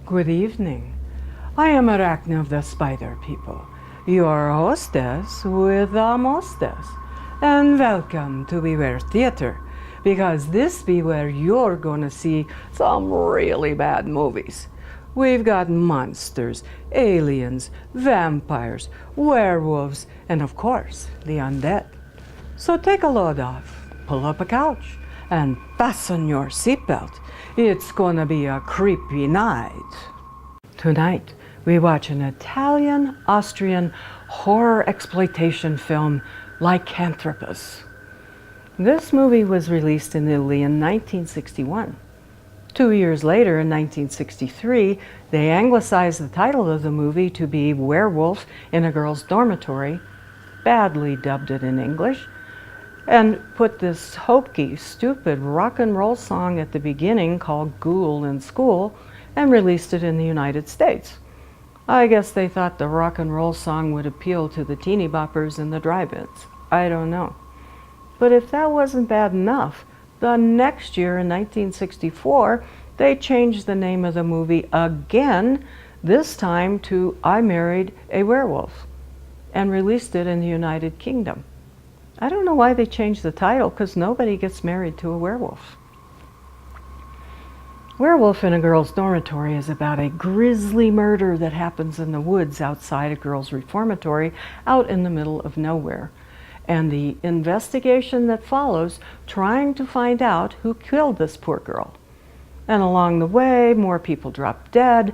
Good evening. I am Arachna of the Spider People, your hostess with the mostess. And welcome to Beware Theater, because this be where you're gonna see some really bad movies. We've got monsters, aliens, vampires, werewolves, and of course, the undead. So take a load off, pull up a couch, and fasten your seatbelt. It's gonna be a creepy night. Tonight, we watch an Italian, Austrian horror exploitation film, Lycanthropus. This movie was released in Italy in 1961. 2 years later, in 1963, they anglicized the title of the movie to be Werewolf in a Girl's Dormitory, badly dubbed it in English, and put this hokey, stupid rock and roll song at the beginning called Ghoul in School, and released it in the United States. I guess they thought the rock and roll song would appeal to the teeny boppers in the drive-ins. I don't know. But if that wasn't bad enough, the next year in 1964, they changed the name of the movie again, this time to I Married a Werewolf, and released it in the United Kingdom. I don't know why they changed the title, because nobody gets married to a werewolf. Werewolf in a Girl's Dormitory is about a grisly murder that happens in the woods outside a girls' reformatory out in the middle of nowhere, and the investigation that follows trying to find out who killed this poor girl. And along the way, more people drop dead,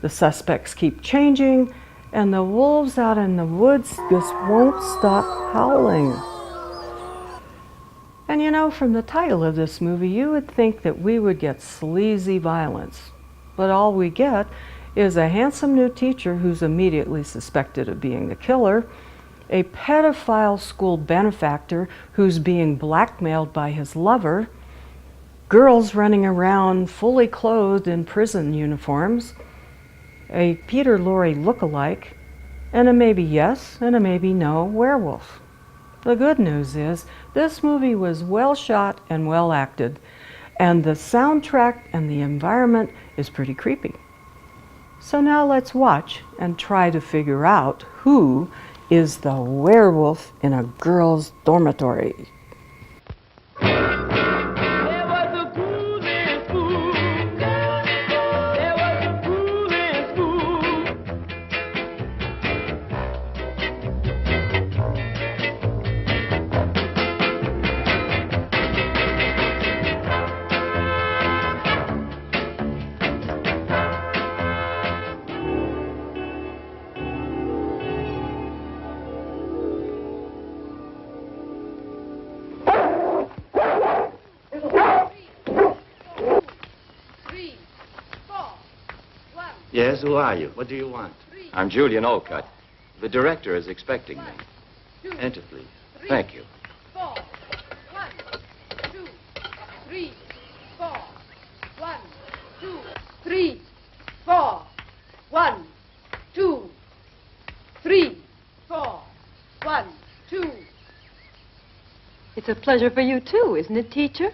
the suspects keep changing, and the wolves out in the woods just won't stop howling. And you know, from the title of this movie, you would think that we would get sleazy violence. But all we get is a handsome new teacher who's immediately suspected of being the killer, a pedophile school benefactor who's being blackmailed by his lover, girls running around fully clothed in prison uniforms, a Peter Lorre look-alike, and a maybe yes and a maybe no werewolf. The good news is, this movie was well shot and well acted, and the soundtrack and the environment is pretty creepy. So now let's watch and try to figure out who is the werewolf in a girl's dormitory. Yes, who are you? What do you want? I'm Julian Olcott. The director is expecting me. Enter, please. Thank you. 4. 1, 2, 3, 4. 1, 2, 3, 4. 1, 2, 3, 4. 1, 2. It's a pleasure for you, too, isn't it, teacher?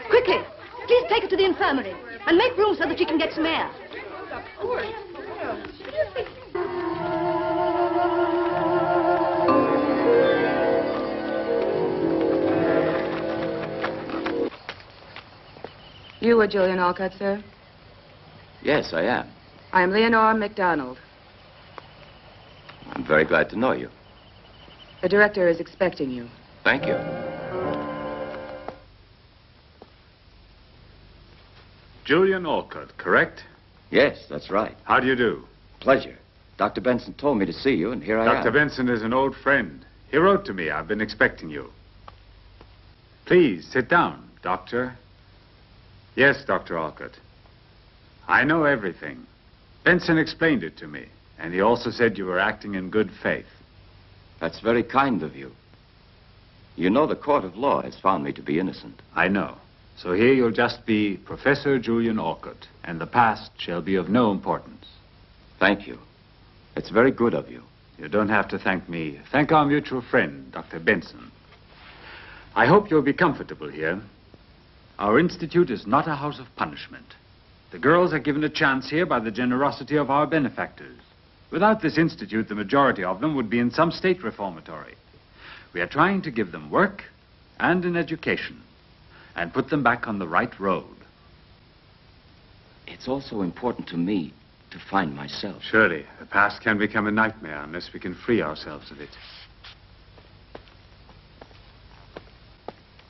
Quickly, please take her to the infirmary and make room so that she can get some air. You are Julian Olcott, sir? Yes, I am. I am Leonora MacDonald. I'm very glad to know you. The director is expecting you. Thank you. Julian Olcott, correct? Yes, that's right. How do you do? Pleasure. Dr. Benson told me to see you, and here I am. Dr. Benson is an old friend. He wrote to me. I've been expecting you. Please, sit down, Doctor. Yes, Dr. Olcott. I know everything. Benson explained it to me, and he also said you were acting in good faith. That's very kind of you. You know the court of law has found me to be innocent. I know. So here you'll just be Professor Julian Olcott, and the past shall be of no importance. Thank you. It's very good of you. You don't have to thank me. Thank our mutual friend, Dr. Benson. I hope you'll be comfortable here. Our institute is not a house of punishment. The girls are given a chance here by the generosity of our benefactors. Without this institute, the majority of them would be in some state reformatory. We are trying to give them work and an education and put them back on the right road. It's also important to me to find myself. Surely, the past can become a nightmare unless we can free ourselves of it.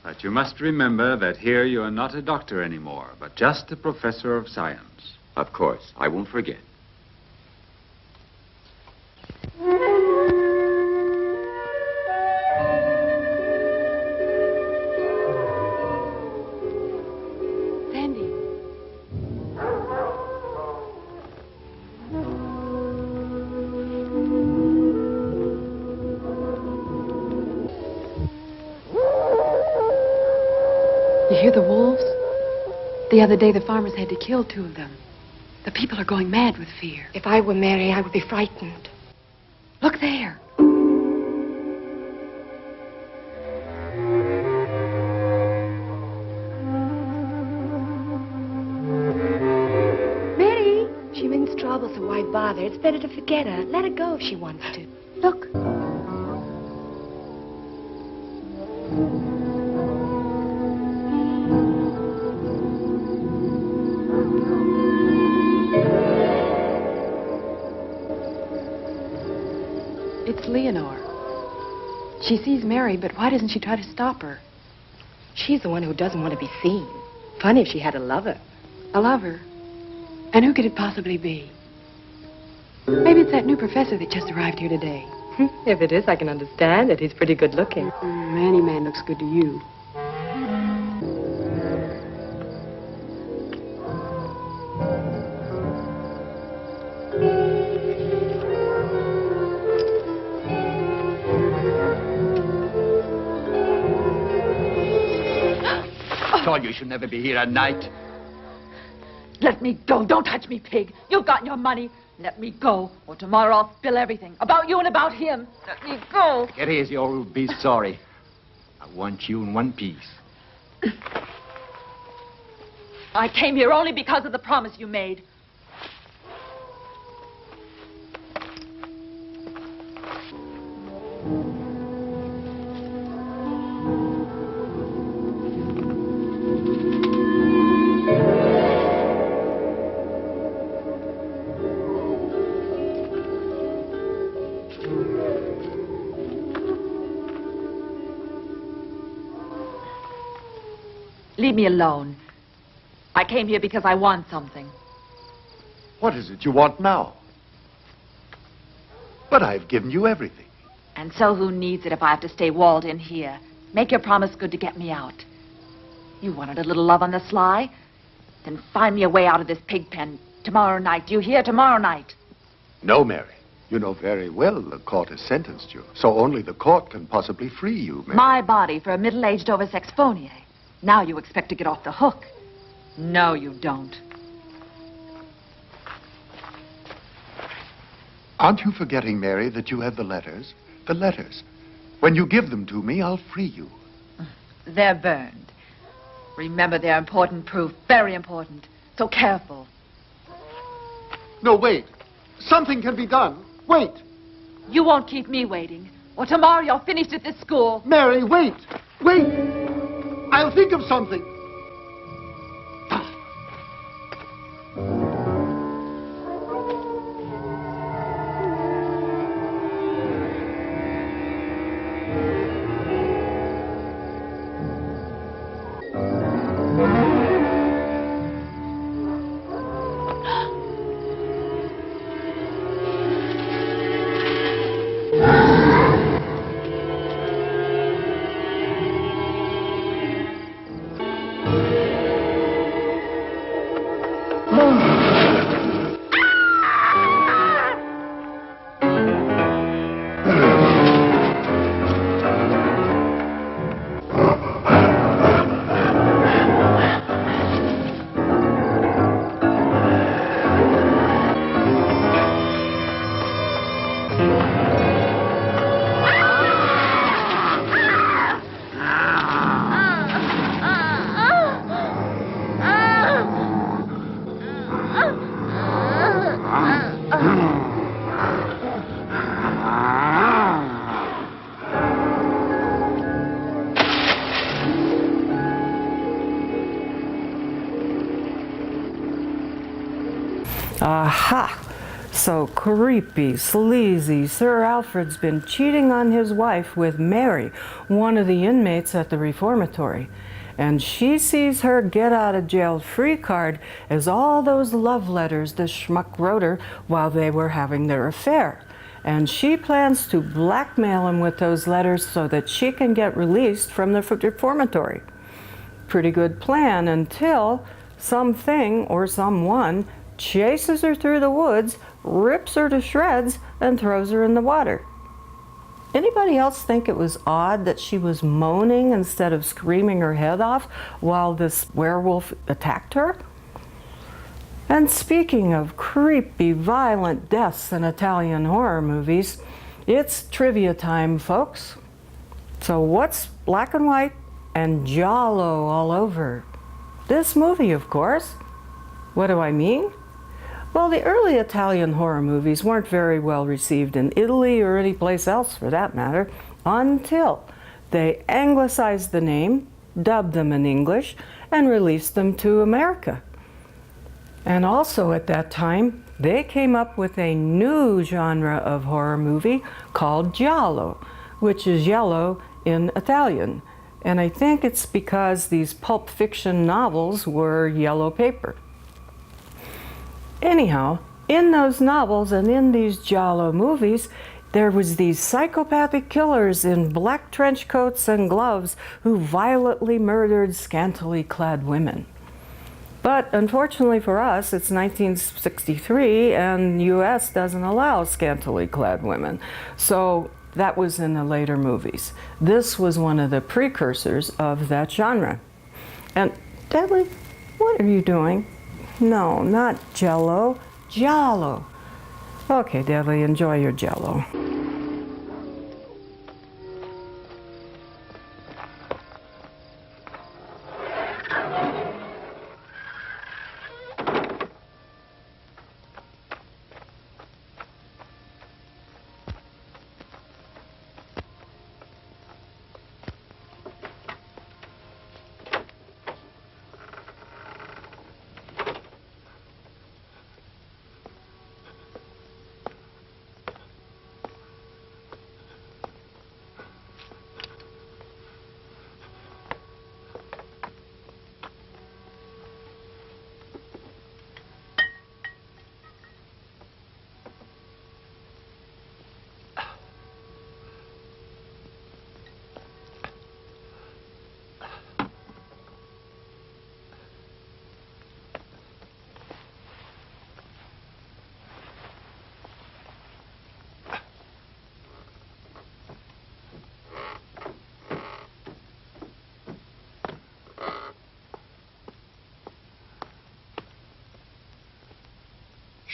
But you must remember that here you are not a doctor anymore, but just a professor of science. Of course, I won't forget. Sandy. You hear the wolves? The other day, the farmers had to kill 2 of them. The people are going mad with fear. If I were Mary, I would be frightened. Look there. Mary! She means trouble, so why bother? It's better to forget her. Let her go if she wants to. Look. It's Leonore. She sees Mary, but why doesn't she try to stop her? She's the one who doesn't want to be seen. Funny if she had a lover. A lover? And who could it possibly be? Maybe it's that new professor that just arrived here today. If it is, I can understand it. He's pretty good looking. Any man looks good to you. Told you should never be here at night. Let me go. Don't touch me, pig. You've got your money. Let me go, or tomorrow I'll spill everything. About you and about him. Let me go. Get easy or you'll be sorry. I want you in one piece. I came here only because of the promise you made. Leave me alone. I came here because I want something. What is it you want now? But I've given you everything. And so who needs it if I have to stay walled in here? Make your promise good to get me out. You wanted a little love on the sly? Then find me a way out of this pig pen tomorrow night. Do you hear? Tomorrow night. No, Mary. You know very well the court has sentenced you, so only the court can possibly free you, Mary. My body for a middle-aged over-sexphonier. Now you expect to get off the hook. No, you don't. Aren't you forgetting, Mary, that you have the letters? The letters. When you give them to me, I'll free you. They're burned. Remember, they're important proof. Very important. So careful. No, wait. Something can be done. Wait. You won't keep me waiting. Or tomorrow you're finished at this school. Mary, wait. Wait. I'll think of something. Aha! So creepy, sleazy, Sir Alfred's been cheating on his wife with Mary, one of the inmates at the reformatory. And she sees her get out of jail free card as all those love letters the schmuck wrote her while they were having their affair. And she plans to blackmail him with those letters so that she can get released from the reformatory. Pretty good plan until something or someone chases her through the woods, rips her to shreds, and throws her in the water. Anybody else think it was odd that she was moaning instead of screaming her head off while this werewolf attacked her? And speaking of creepy, violent deaths in Italian horror movies, it's trivia time, folks. So what's black and white and giallo all over? This movie, of course. What do I mean? Well, the early Italian horror movies weren't very well received in Italy or any place else for that matter, until they anglicized the name, dubbed them in English, and released them to America. And also at that time, they came up with a new genre of horror movie called giallo, which is yellow in Italian. And I think it's because these pulp fiction novels were yellow paper. Anyhow, in those novels and in these giallo movies, there was these psychopathic killers in black trench coats and gloves who violently murdered scantily clad women. But unfortunately for us, it's 1963 and US doesn't allow scantily clad women. So that was in the later movies. This was one of the precursors of that genre. And Deadly, what are you doing? No, not Jello, giallo. Okay, Deadly, enjoy your Jello.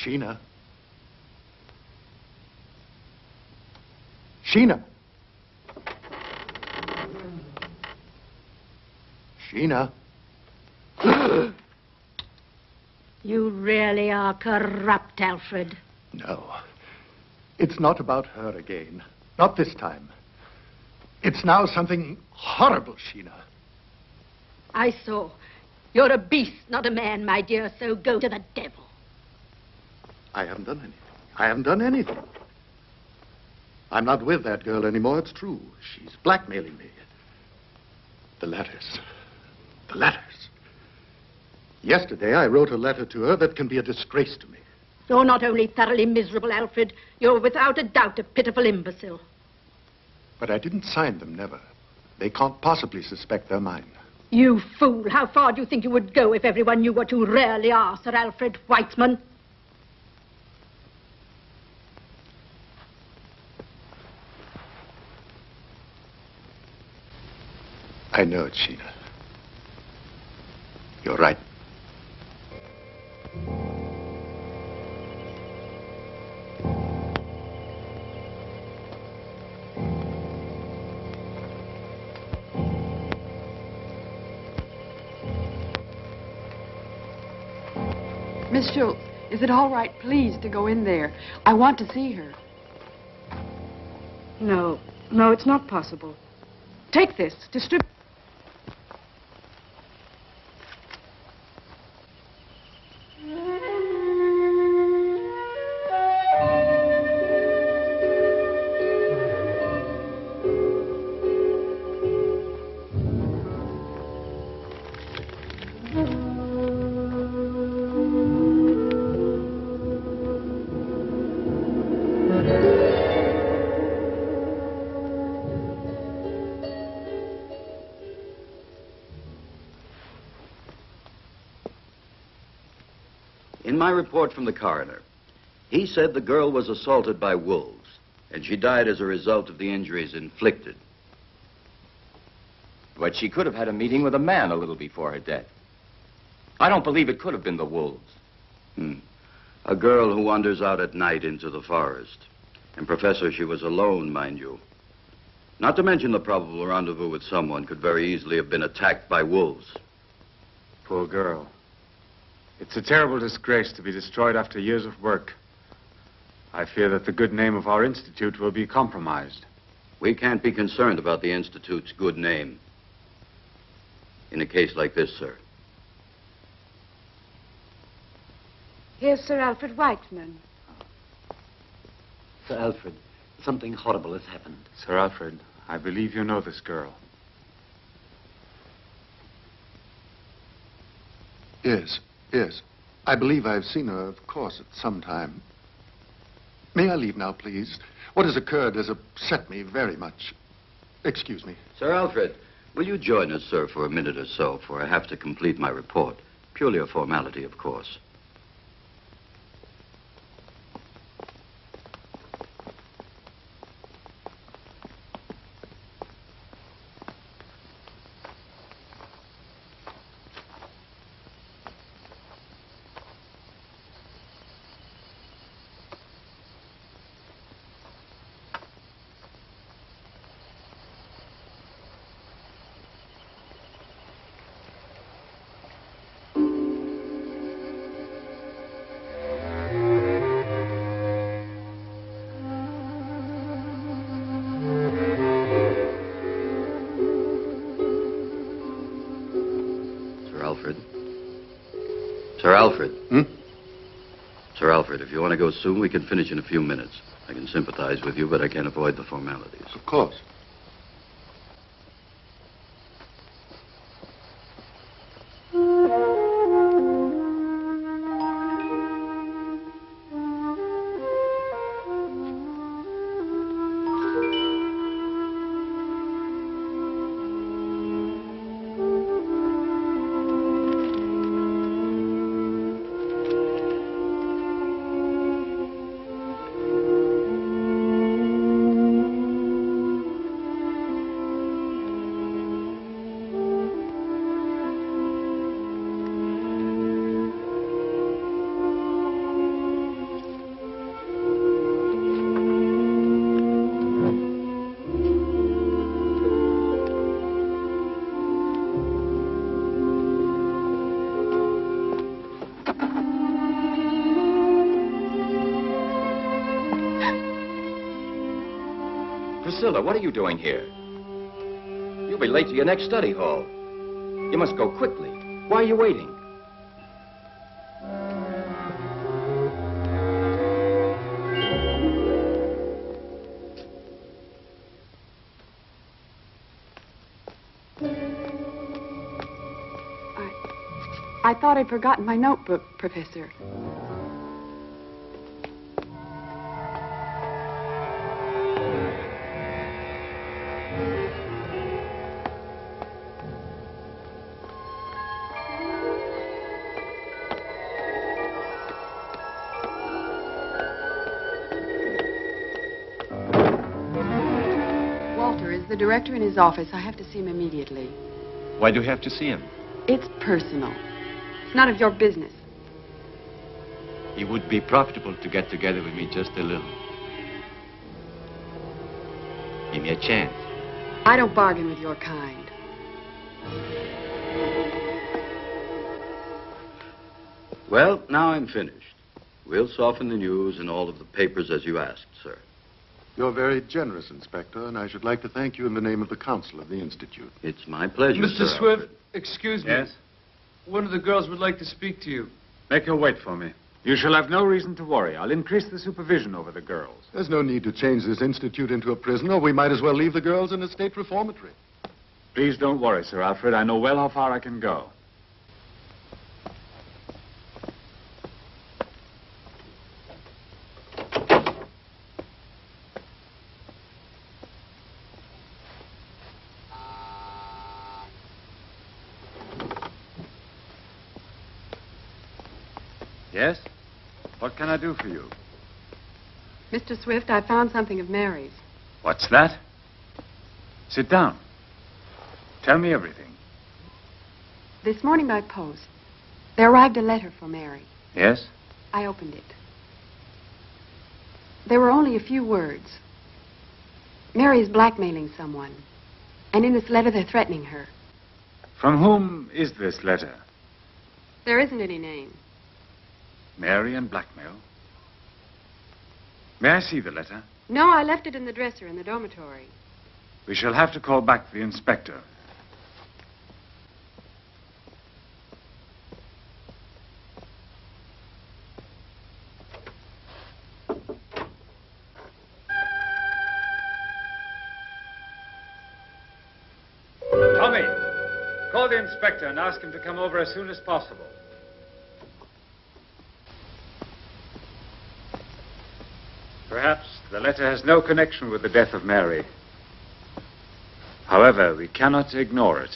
Sheena. Sheena. Sheena. You really are corrupt, Alfred. No. It's not about her again. Not this time. It's now something horrible, Sheena. I saw. You're a beast, not a man, my dear, so go to the devil. I haven't done anything. I haven't done anything. I'm not with that girl anymore, it's true. She's blackmailing me. The letters. The letters. Yesterday, I wrote a letter to her that can be a disgrace to me. You're not only thoroughly miserable, Alfred, you're without a doubt a pitiful imbecile. But I didn't sign them, never. They can't possibly suspect they're mine. You fool! How far do you think you would go if everyone knew what you really are, Sir Alfred Weitzman? I know it, Sheena. You're right. Miss Schultz, is it all right, please, to go in there? I want to see her. No, it's not possible. Take this, distribute. In my report from the coroner, he said the girl was assaulted by wolves, and she died as a result of the injuries inflicted. But she could have had a meeting with a man a little before her death. I don't believe it could have been the wolves. A girl who wanders out at night into the forest. And, Professor, she was alone, mind you. Not to mention the probable rendezvous with someone could very easily have been attacked by wolves. Poor girl. It's a terrible disgrace to be destroyed after years of work. I fear that the good name of our institute will be compromised. We can't be concerned about the Institute's good name. In a case like this, sir. Here's Sir Alfred Whiteman. Sir Alfred, something horrible has happened. Sir Alfred, I believe you know this girl. Yes, yes. I believe I've seen her, of course, at some time. May I leave now, please? What has occurred has upset me very much. Excuse me. Sir Alfred, will you join us, sir, for a minute or so, for I have to complete my report. Purely a formality, of course. Sir Alfred. Sir Alfred, if you want to go soon, we can finish in a few minutes. I can sympathize with you, but I can't avoid the formalities. Of course. Priscilla, what are you doing here? You'll be late to your next study hall. You must go quickly. Why are you waiting? I thought I'd forgotten my notebook, Professor. Walter is the director in his office. I have to see him immediately. Why do you have to see him? It's personal. It's none of your business. It would be profitable to get together with me just a little. Give me a chance. I don't bargain with your kind. Well, now I'm finished. We'll soften the news in all of the papers as you asked, sir. You're very generous, Inspector, and I should like to thank you in the name of the Council of the Institute. It's my pleasure, Mr. Sir Swift, Alfred. excuse me. Yes? One of the girls would like to speak to you. Make her wait for me. You shall have no reason to worry. I'll increase the supervision over the girls. There's no need to change this institute into a prison, or we might as well leave the girls in a state reformatory. Please don't worry, Sir Alfred. I know well how far I can go. Yes? What can I do for you? Mr. Swift, I found something of Mary's. What's that? Sit down. Tell me everything. This morning by post, there arrived a letter for Mary. Yes? I opened it. There were only a few words. Mary is blackmailing someone. And in this letter, they're threatening her. From whom is this letter? There isn't any name. Mary and blackmail. May I see the letter? No, I left it in the dresser in the dormitory. We shall have to call back the inspector. Tommy, call the inspector and ask him to come over as soon as possible. Perhaps the letter has no connection with the death of Mary. However, we cannot ignore it.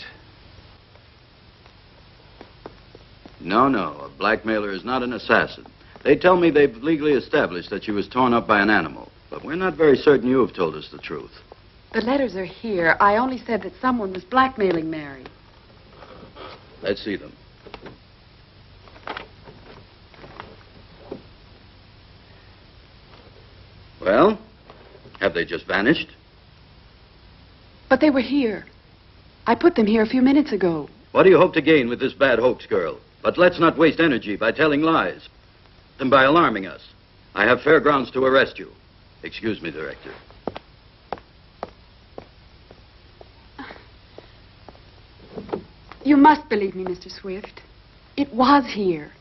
No, a blackmailer is not an assassin. They tell me they've legally established that she was torn up by an animal, but we're not very certain you have told us the truth. The letters are here. I only said that someone was blackmailing Mary. Let's see them. Well, have they just vanished? But they were here. I put them here a few minutes ago. What do you hope to gain with this bad hoax, girl? But let's not waste energy by telling lies and by alarming us. I have fair grounds to arrest you. Excuse me, Director. You must believe me, Mr. Swift. It was here.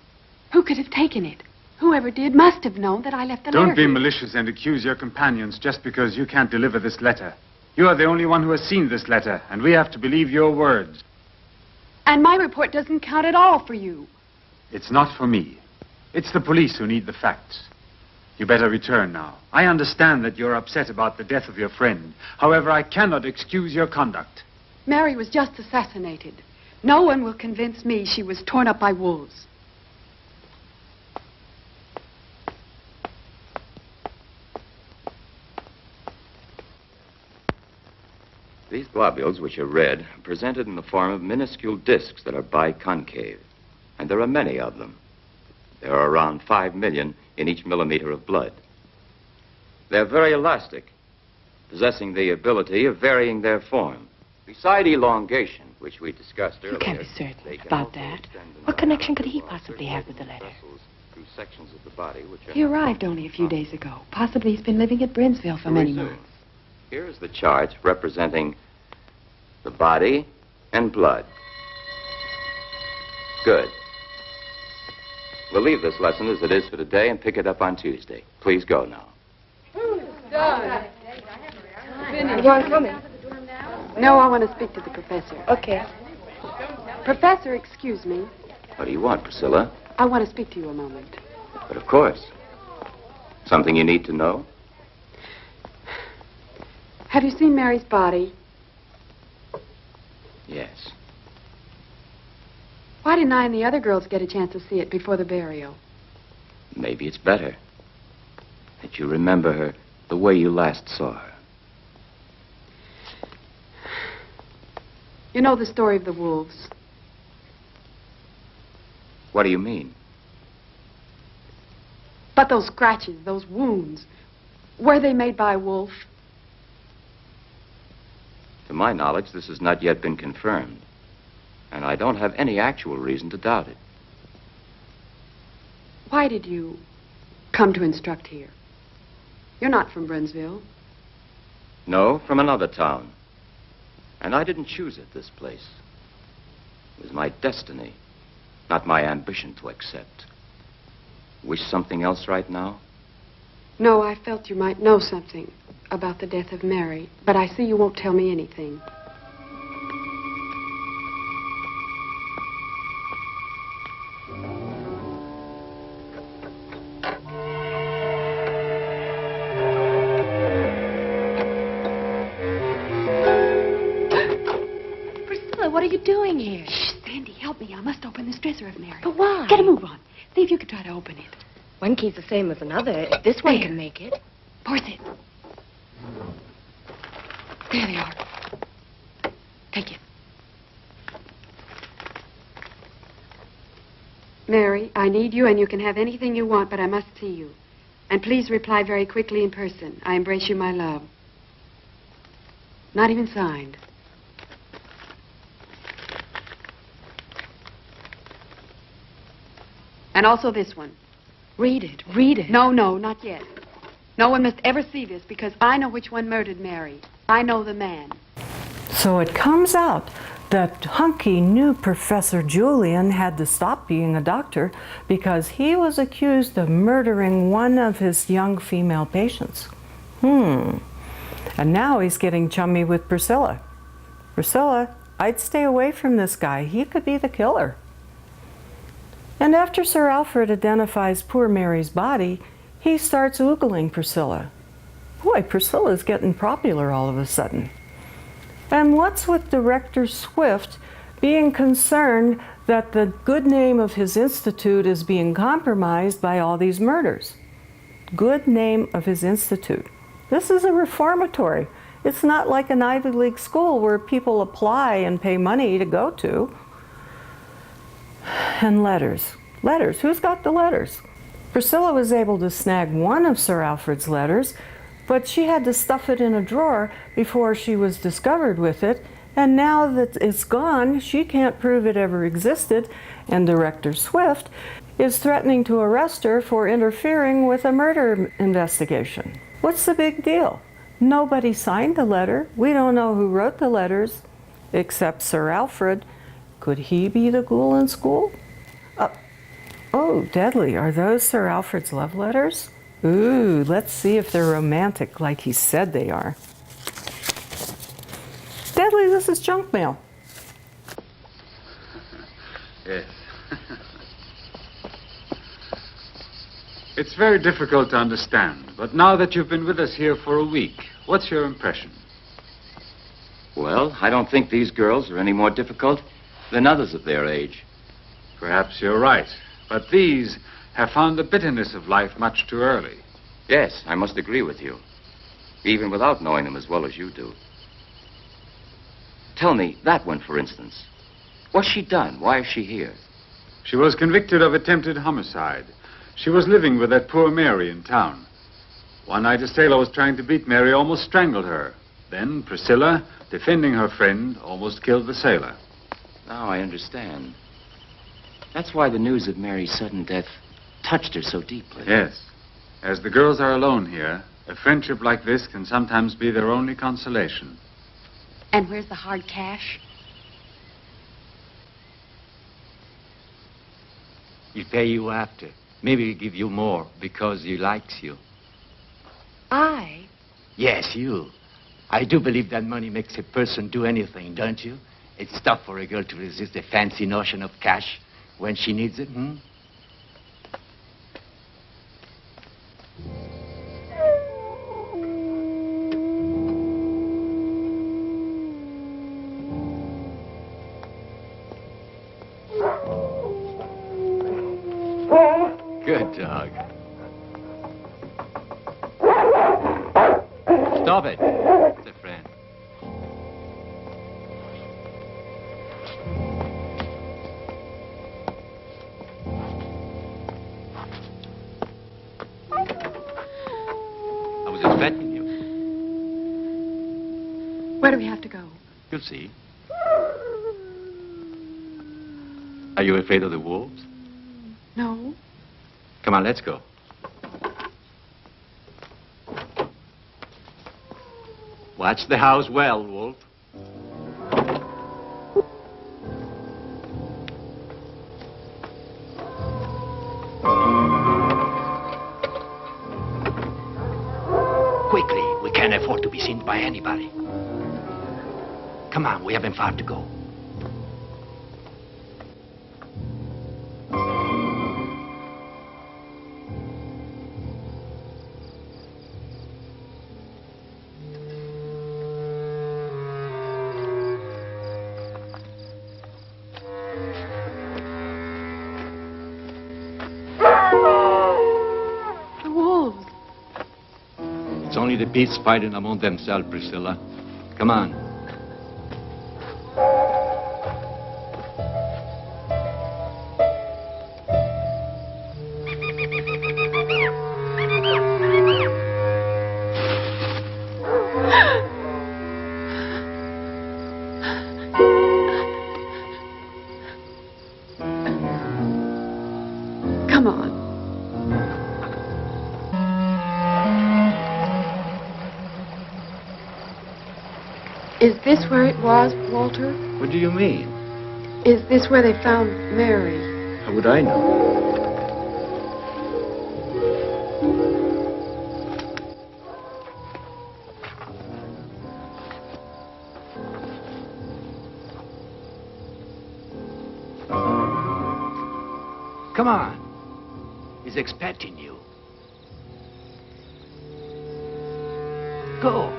Who could have taken it? Whoever did must have known that I left the letter. Don't be here. malicious and accuse your companions just because you can't deliver this letter. You are the only one who has seen this letter, and we have to believe your words. And my report doesn't count at all for you. It's not for me. It's the police who need the facts. You better return now. I understand that you're upset about the death of your friend. However, I cannot excuse your conduct. Mary was just assassinated. No one will convince me she was torn up by wolves. These globules, which are red, are presented in the form of minuscule discs that are biconcave. And there are many of them. There are around 5 million in each millimeter of blood. They're very elastic, possessing the ability of varying their form. Beside elongation, which we discussed earlier... You can't be certain about that. What connection could he possibly have with the letter? Through sections of the body which are... He arrived only a few days ago. Possibly he's been living at Brinsville for many months. Here is the chart representing the body and blood. Good. We'll leave this lesson as it is for today and pick it up on Tuesday. Please go now. Done. You aren't coming? No, I want to speak to the professor. Okay. Professor, excuse me. What do you want, Priscilla? I want to speak to you a moment. But of course. Something you need to know? Have you seen Mary's body? Yes. Why didn't I and the other girls get a chance to see it before the burial? Maybe it's better that you remember her the way you last saw her. You know the story of the wolves. What do you mean? But those scratches, those wounds, were they made by a wolf? To my knowledge, this has not yet been confirmed. And I don't have any actual reason to doubt it. Why did you come to instruct here? You're not from Brinsville. No, from another town. And I didn't choose it, this place. It was my destiny, not my ambition to accept. Wish something else right now? No, I felt you might know something about the death of Mary, but I see you won't tell me anything. Priscilla, what are you doing here? Shh, Sandy, help me. I must open this dresser of Mary. But why? Get a move on. See if you can try to open it. One key's the same as another. If this one can make it. Force it. There they are. Take it. Mary, I need you, and you can have anything you want, but I must see you. And please reply very quickly in person. I embrace you, my love. Not even signed. And also this one. Read it. Read it. No, not yet. No one must ever see this, because I know which one murdered Mary. I know the man. So it comes out that Hunky knew Professor Julian had to stop being a doctor because he was accused of murdering one of his young female patients. And now he's getting chummy with Priscilla. Priscilla, I'd stay away from this guy. He could be the killer. And after Sir Alfred identifies poor Mary's body, he starts oogling Priscilla. Boy, Priscilla's getting popular all of a sudden. And what's with Director Swift being concerned that the good name of his institute is being compromised by all these murders? Good name of his institute. This is a reformatory. It's not like an Ivy League school where people apply and pay money to go to. And letters. Letters. Who's got the letters? Priscilla was able to snag one of Sir Alfred's letters, but she had to stuff it in a drawer before she was discovered with it, and now that it's gone, she can't prove it ever existed, and Director Swift is threatening to arrest her for interfering with a murder investigation. What's the big deal? Nobody signed the letter. We don't know who wrote the letters, except Sir Alfred. Could he be the ghoul in school? Oh, Deadly, are those Sir Alfred's love letters? Ooh, let's see if they're romantic like he said they are. Deadly, this is junk mail. Yes. It's very difficult to understand, but now that you've been with us here for a week, what's your impression? Well, I don't think these girls are any more difficult than others of their age. Perhaps you're right, but these have found the bitterness of life much too early. Yes, I must agree with you, even without knowing them as well as you do. Tell me, that one, for instance. What's she done? Why is she here? She was convicted of attempted homicide. She was living with that poor Mary in town. One night a sailor was trying to beat Mary, almost strangled her. Then Priscilla, defending her friend, almost killed the sailor. Now I understand. That's why the news of Mary's sudden death touched her so deeply. Yes. As the girls are alone here, a friendship like this can sometimes be their only consolation. And where's the hard cash? He'll pay you after. Maybe he'll give you more because he likes you. I? Yes, you. I do believe that money makes a person do anything, don't you? It's tough for a girl to resist the fancy notion of cash when she needs it, Good dog. Stop it. It's a friend. I was expecting you. Where do we have to go? You'll see. Are you afraid of the wolves? No. Come on, let's go. Watch the house well, Wolf. Quickly, we can't afford to be seen by anybody. Come on, we haven't far to go. only the beasts fighting among themselves, Priscilla. Come on. Come on. Is this where it was, Walter? What do you mean? Is this where they found Mary? How would I know? Come on. He's expecting you. Go.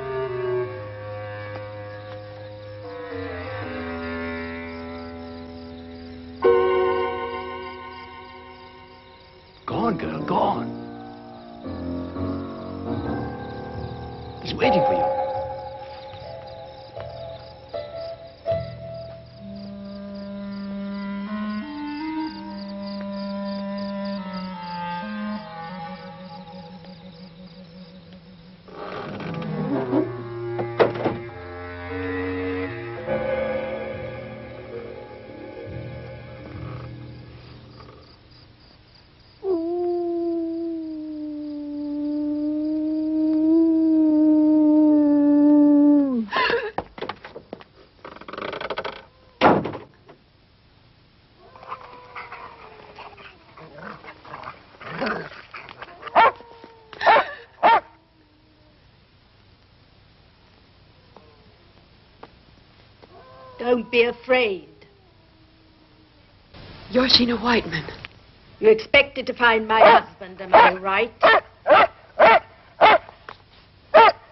Go on, girl, go on. He's waiting for you. Don't be afraid. You're Sheena Whiteman. You expected to find my husband, am I right?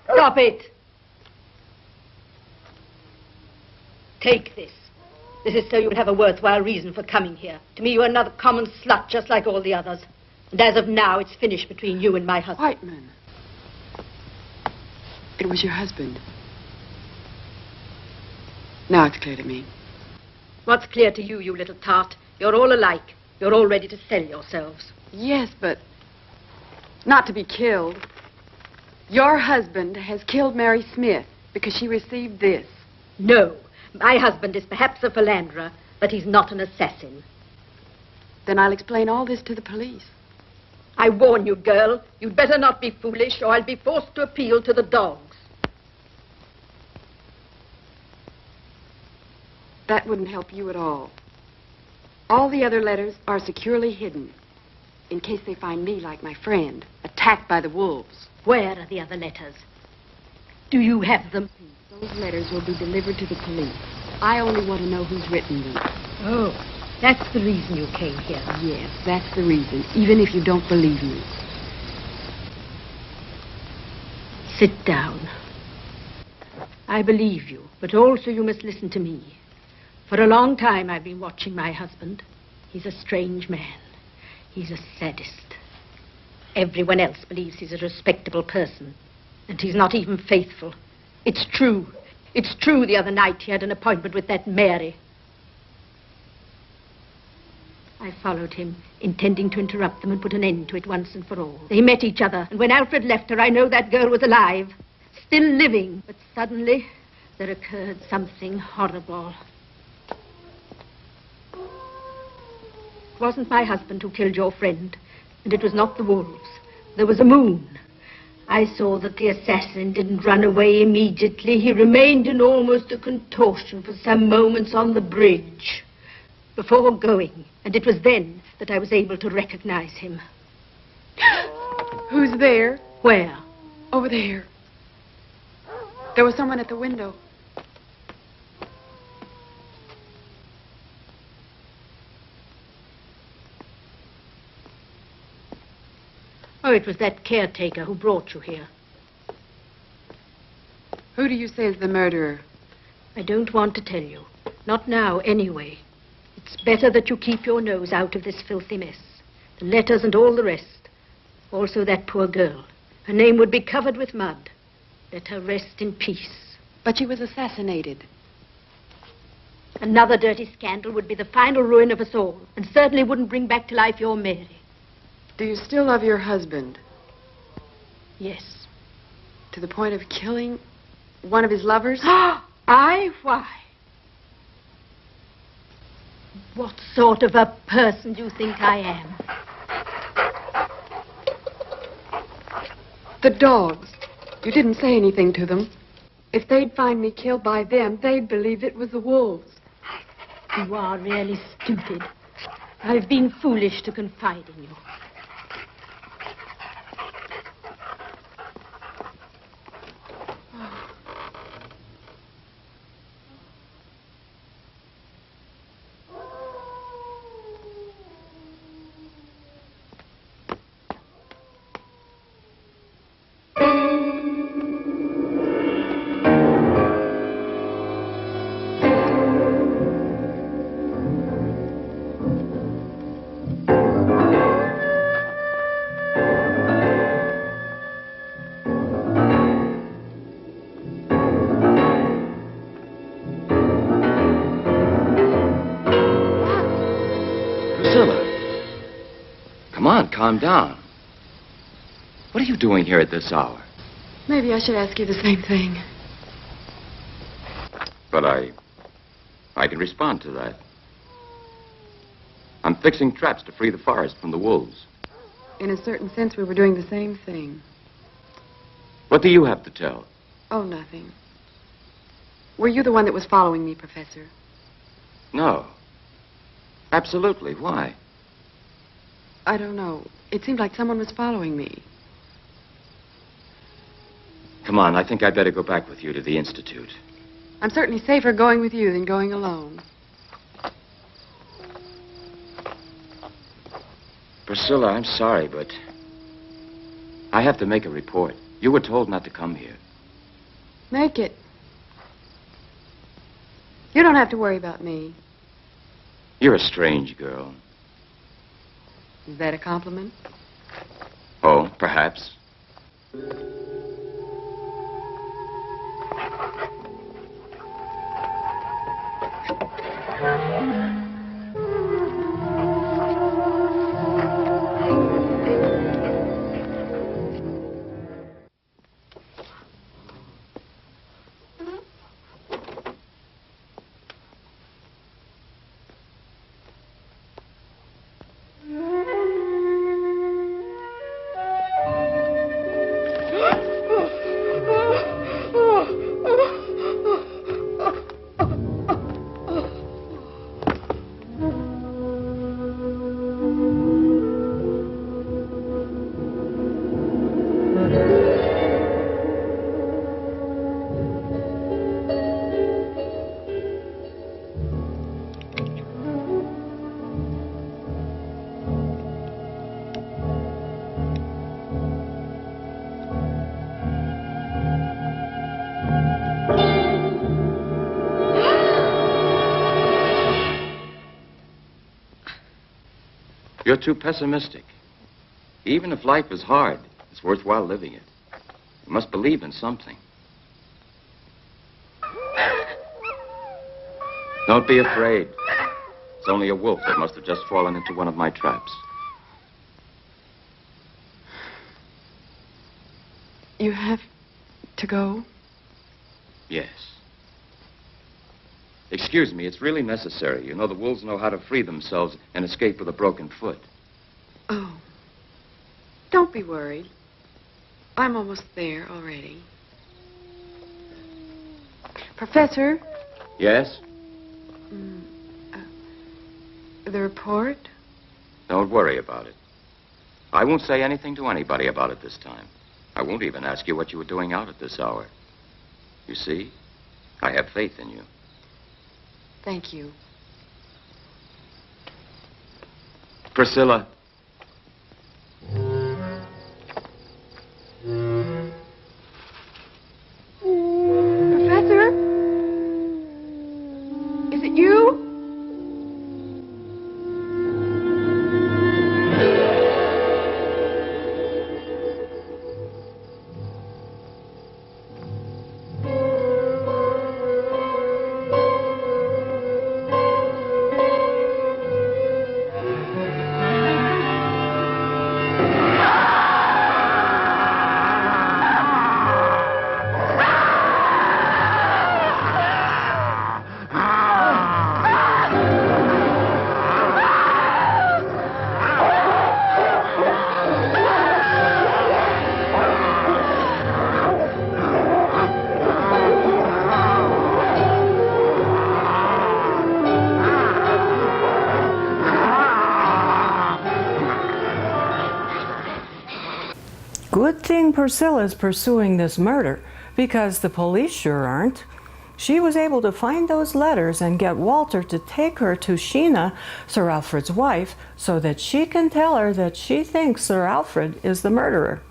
Stop it. Take this. This is so you would have a worthwhile reason for coming here. To me, you're another common slut, just like all the others. And as of now, it's finished between you and my husband. Whiteman. It was your husband. Now it's clear to me. What's clear to you, you little tart? You're all alike. You're all ready to sell yourselves. Yes, but not to be killed. Your husband has killed Mary Smith because she received this. No. My husband is perhaps a philanderer, but he's not an assassin. Then I'll explain all this to the police. I warn you, girl, you'd better not be foolish, or I'll be forced to appeal to the dogs. That wouldn't help you at all. All the other letters are securely hidden, in case they find me, like my friend, attacked by the wolves. Where are the other letters? Do you have them? Those letters will be delivered to the police. I only want to know who's written them. Oh, that's the reason you came here. Yes, that's the reason, even if you don't believe me. Sit down. I believe you, but also you must listen to me. For a long time I've been watching my husband. He's a strange man. He's a sadist. Everyone else believes he's a respectable person. And he's not even faithful. It's true. It's true the other night he had an appointment with that Mary. I followed him, intending to interrupt them and put an end to it once and for all. They met each other, and when Alfred left her, I know that girl was alive. Still living. But suddenly, there occurred something horrible. It wasn't my husband who killed your friend, and it was not the wolves. There was a moon. I saw that the assassin didn't run away immediately. He remained in almost a contortion for some moments on the bridge before going, and it was then that I was able to recognize him. Who's there? Where? Over there. There was someone at the window. Oh, it was that caretaker who brought you here. Who do you say is the murderer? I don't want to tell you. Not now, anyway. It's better that you keep your nose out of this filthy mess. The letters and all the rest. Also that poor girl. Her name would be covered with mud. Let her rest in peace. But she was assassinated. Another dirty scandal would be the final ruin of us all, and certainly wouldn't bring back to life your Mary. Do you still love your husband? Yes. To the point of killing one of his lovers? I? Why? What sort of a person do you think I am? The dogs. You didn't say anything to them. If they'd find me killed by them, they'd believe it was the wolves. You are really stupid. I've been foolish to confide in you. Calm down. What are you doing here at this hour? Maybe I should ask you the same thing. But I can respond to that. I'm fixing traps to free the forest from the wolves. In a certain sense, we were doing the same thing. What do you have to tell? Oh, nothing. Were you the one that was following me, Professor? No. Absolutely. Why? I don't know. It seemed like someone was following me. Come on, I think I'd better go back with you to the Institute. I'm certainly safer going with you than going alone. Priscilla, I'm sorry, but I have to make a report. You were told not to come here. Make it. You don't have to worry about me. You're a strange girl. Is that a compliment? Oh, perhaps. You're too pessimistic. Even if life is hard, it's worthwhile living it. You must believe in something. Don't be afraid. It's only a wolf that must have just fallen into one of my traps. You have to go? Yes. Excuse me, it's really necessary. You know, the wolves know how to free themselves and escape with a broken foot. Oh. Don't be worried. I'm almost there already. Professor? Yes? The report? Don't worry about it. I won't say anything to anybody about it this time. I won't even ask you what you were doing out at this hour. You see, I have faith in you. Thank you. Priscilla. Professor? Is it you? Good thing Priscilla's pursuing this murder, because the police sure aren't. She was able to find those letters and get Walter to take her to Sheena, Sir Alfred's wife, so that she can tell her that she thinks Sir Alfred is the murderer.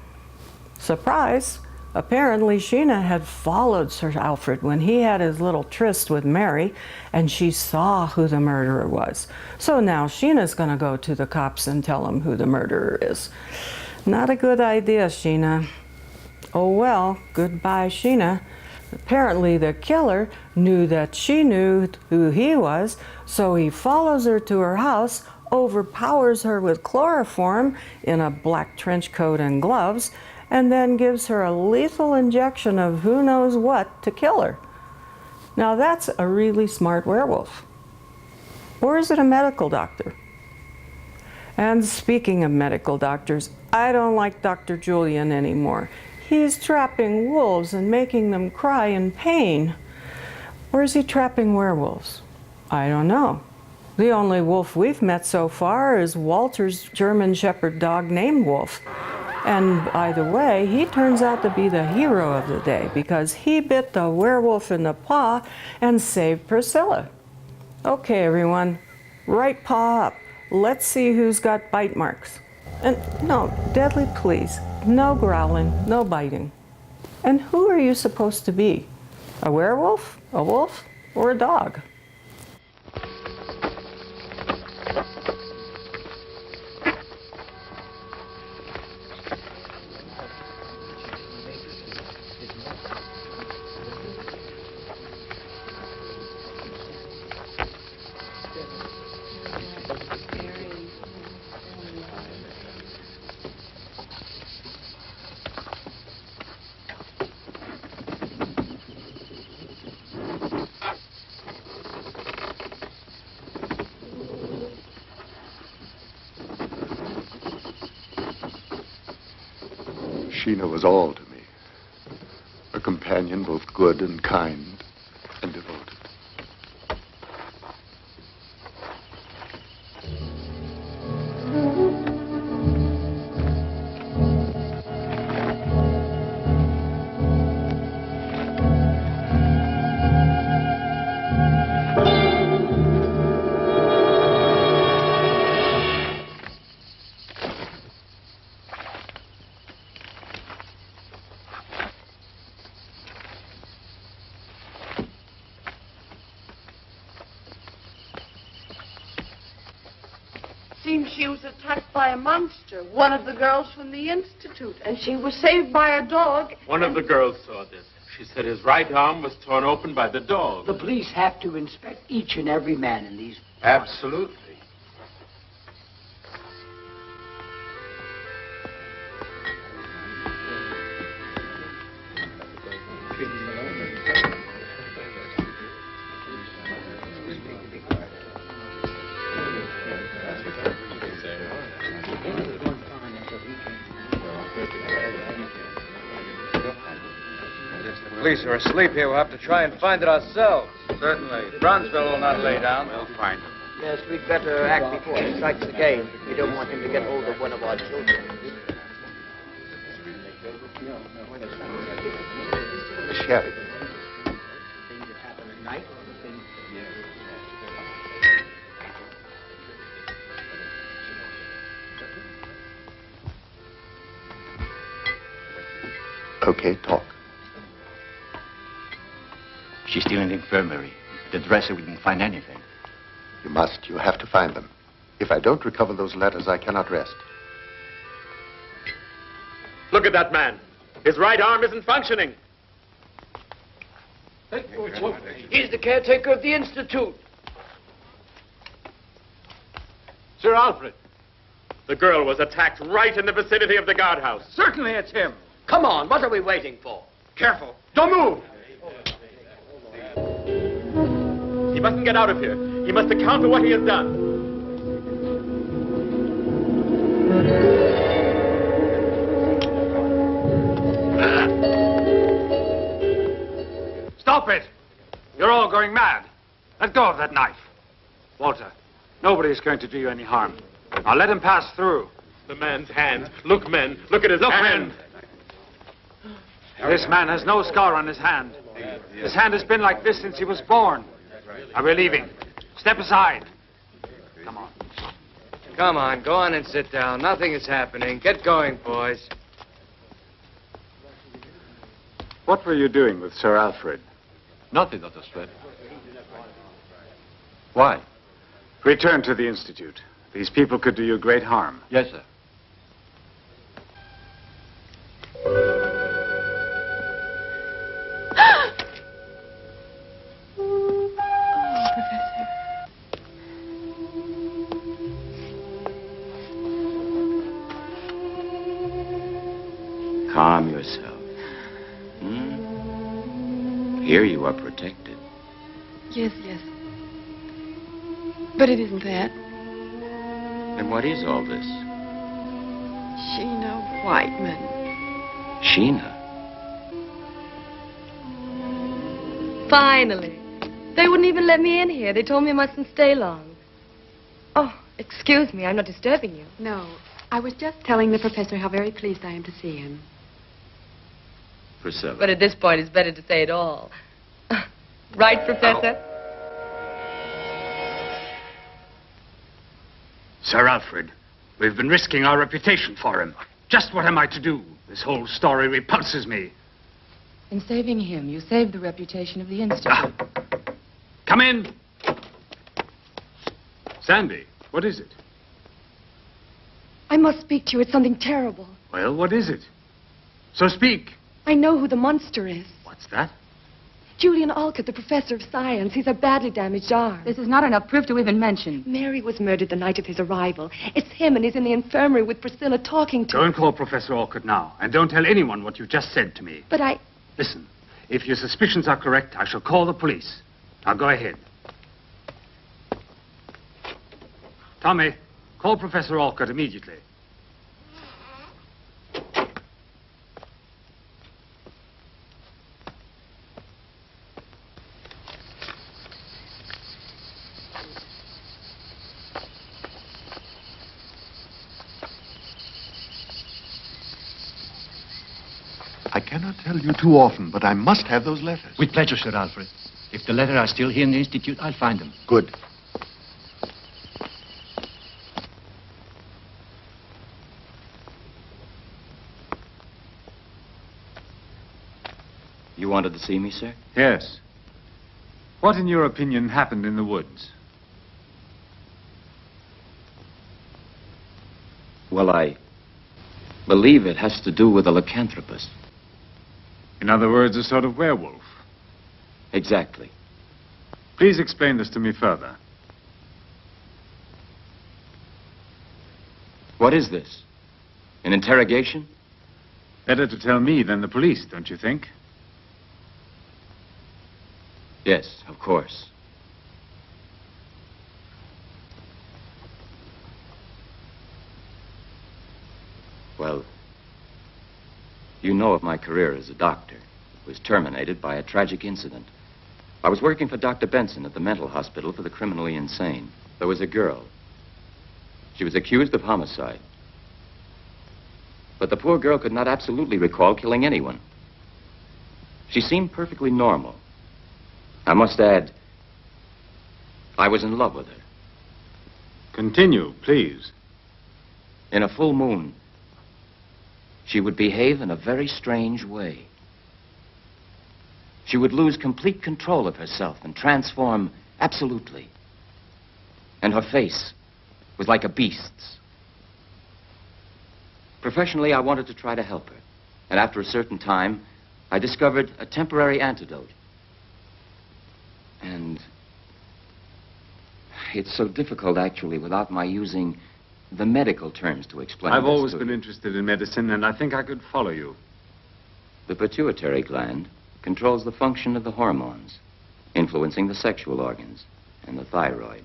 Surprise! Apparently Sheena had followed Sir Alfred when he had his little tryst with Mary, and she saw who the murderer was. So now Sheena's gonna go to the cops and tell them who the murderer is. Not a good idea, Sheena. Oh well, goodbye, Sheena. Apparently the killer knew that she knew who he was, so he follows her to her house, overpowers her with chloroform in a black trench coat and gloves, and then gives her a lethal injection of who knows what to kill her. Now that's a really smart werewolf. Or is it a medical doctor? And speaking of medical doctors, I don't like Dr. Julian anymore. He's trapping wolves and making them cry in pain. Or is he trapping werewolves? I don't know. The only wolf we've met so far is Walter's German Shepherd dog named Wolf. And by the way, he turns out to be the hero of the day because he bit the werewolf in the paw and saved Priscilla. Okay, everyone, right paw up. Let's see who's got bite marks. And no, Deadly, please. No growling, no biting. And who are you supposed to be? A werewolf, a wolf, or a dog? Sheena was all to me. A companion both good and kind and devoted. Seems she was attacked by a monster, one of the girls from the Institute, and she was saved by a dog. One of the girls saw this. She said his right arm was torn open by the dog. The police have to inspect each and every man in these. Absolutely. The police are asleep here. We'll have to try and find it ourselves. Certainly. Brownsville will not lay down. We'll find him. Yes, we'd better act before he strikes again. We don't want him to get hold of one of our children. Sheriff. Okay, talk. She's still in the infirmary. The dresser didn't find anything. You must. You have to find them. If I don't recover those letters, I cannot rest. Look at that man. His right arm isn't functioning. He's the caretaker of the Institute. Sir Alfred. The girl was attacked right in the vicinity of the guardhouse. Certainly it's him. Come on, what are we waiting for? Careful. Don't move. He mustn't get out of here. He must account for what he has done. Stop it! You're all going mad. Let go of that knife. Walter, nobody's going to do you any harm. Now let him pass through. The man's hand. Look, men. Look at his hand. This man has no scar on his hand. His hand has been like this since he was born. Now we're leaving. Step aside. Come on. Come on, go on and sit down. Nothing is happening. Get going, boys. What were you doing with Sir Alfred? Nothing, Dr. Spread. Why? Return to the Institute. These people could do you great harm. Yes, sir. Calm yourself. Here you are protected. Yes, yes. But it isn't that. And what is all this? Sheena Whiteman. Sheena? Finally. They wouldn't even let me in here. They told me I mustn't stay long. Oh, excuse me. I'm not disturbing you. No. I was just telling the professor how very pleased I am to see him. Priscilla. But at this point, it's better to say it all. Right, Professor? Sir Alfred, we've been risking our reputation for him. Just what am I to do? This whole story repulses me. In saving him, you saved the reputation of the Institute. Come in. Sandy, what is it? I must speak to you. It's something terrible. Well, what is it? So speak. I know who the monster is. What's that? Julian Alcott, the professor of science. He's a badly damaged arm. This is not enough proof to even mention. Mary was murdered the night of his arrival. It's him, and he's in the infirmary with Priscilla talking to Go and call Professor Alcott now, and don't tell anyone what you've just said to me. But I... Listen, if your suspicions are correct, I shall call the police. Now go ahead. Tommy, call Professor Alcott immediately. I cannot tell you too often, but I must have those letters. With pleasure, Sir Alfred. If the letters are still here in the Institute, I'll find them. Good. You wanted to see me, sir? Yes. What, in your opinion, happened in the woods? Well, I believe it has to do with a lycanthropist. In other words, a sort of werewolf. Exactly. Please explain this to me further. What is this? An interrogation? Better to tell me than the police, don't you think? Yes, of course. Well, you know of my career as a doctor. It was terminated by a tragic incident. I was working for Dr. Benson at the mental hospital for the criminally insane. There was a girl. She was accused of homicide. But the poor girl could not absolutely recall killing anyone. She seemed perfectly normal. I must add, I was in love with her. Continue, please. In a full moon, she would behave in a very strange way. She would lose complete control of herself and transform absolutely. And her face was like a beast's. Professionally, I wanted to try to help her. And after a certain time, I discovered a temporary antidote. And it's so difficult, actually, without my using the medical terms to explain I've this always to been you. interested in medicine, and I think I could follow you. The pituitary gland controls the function of the hormones, influencing the sexual organs and the thyroid.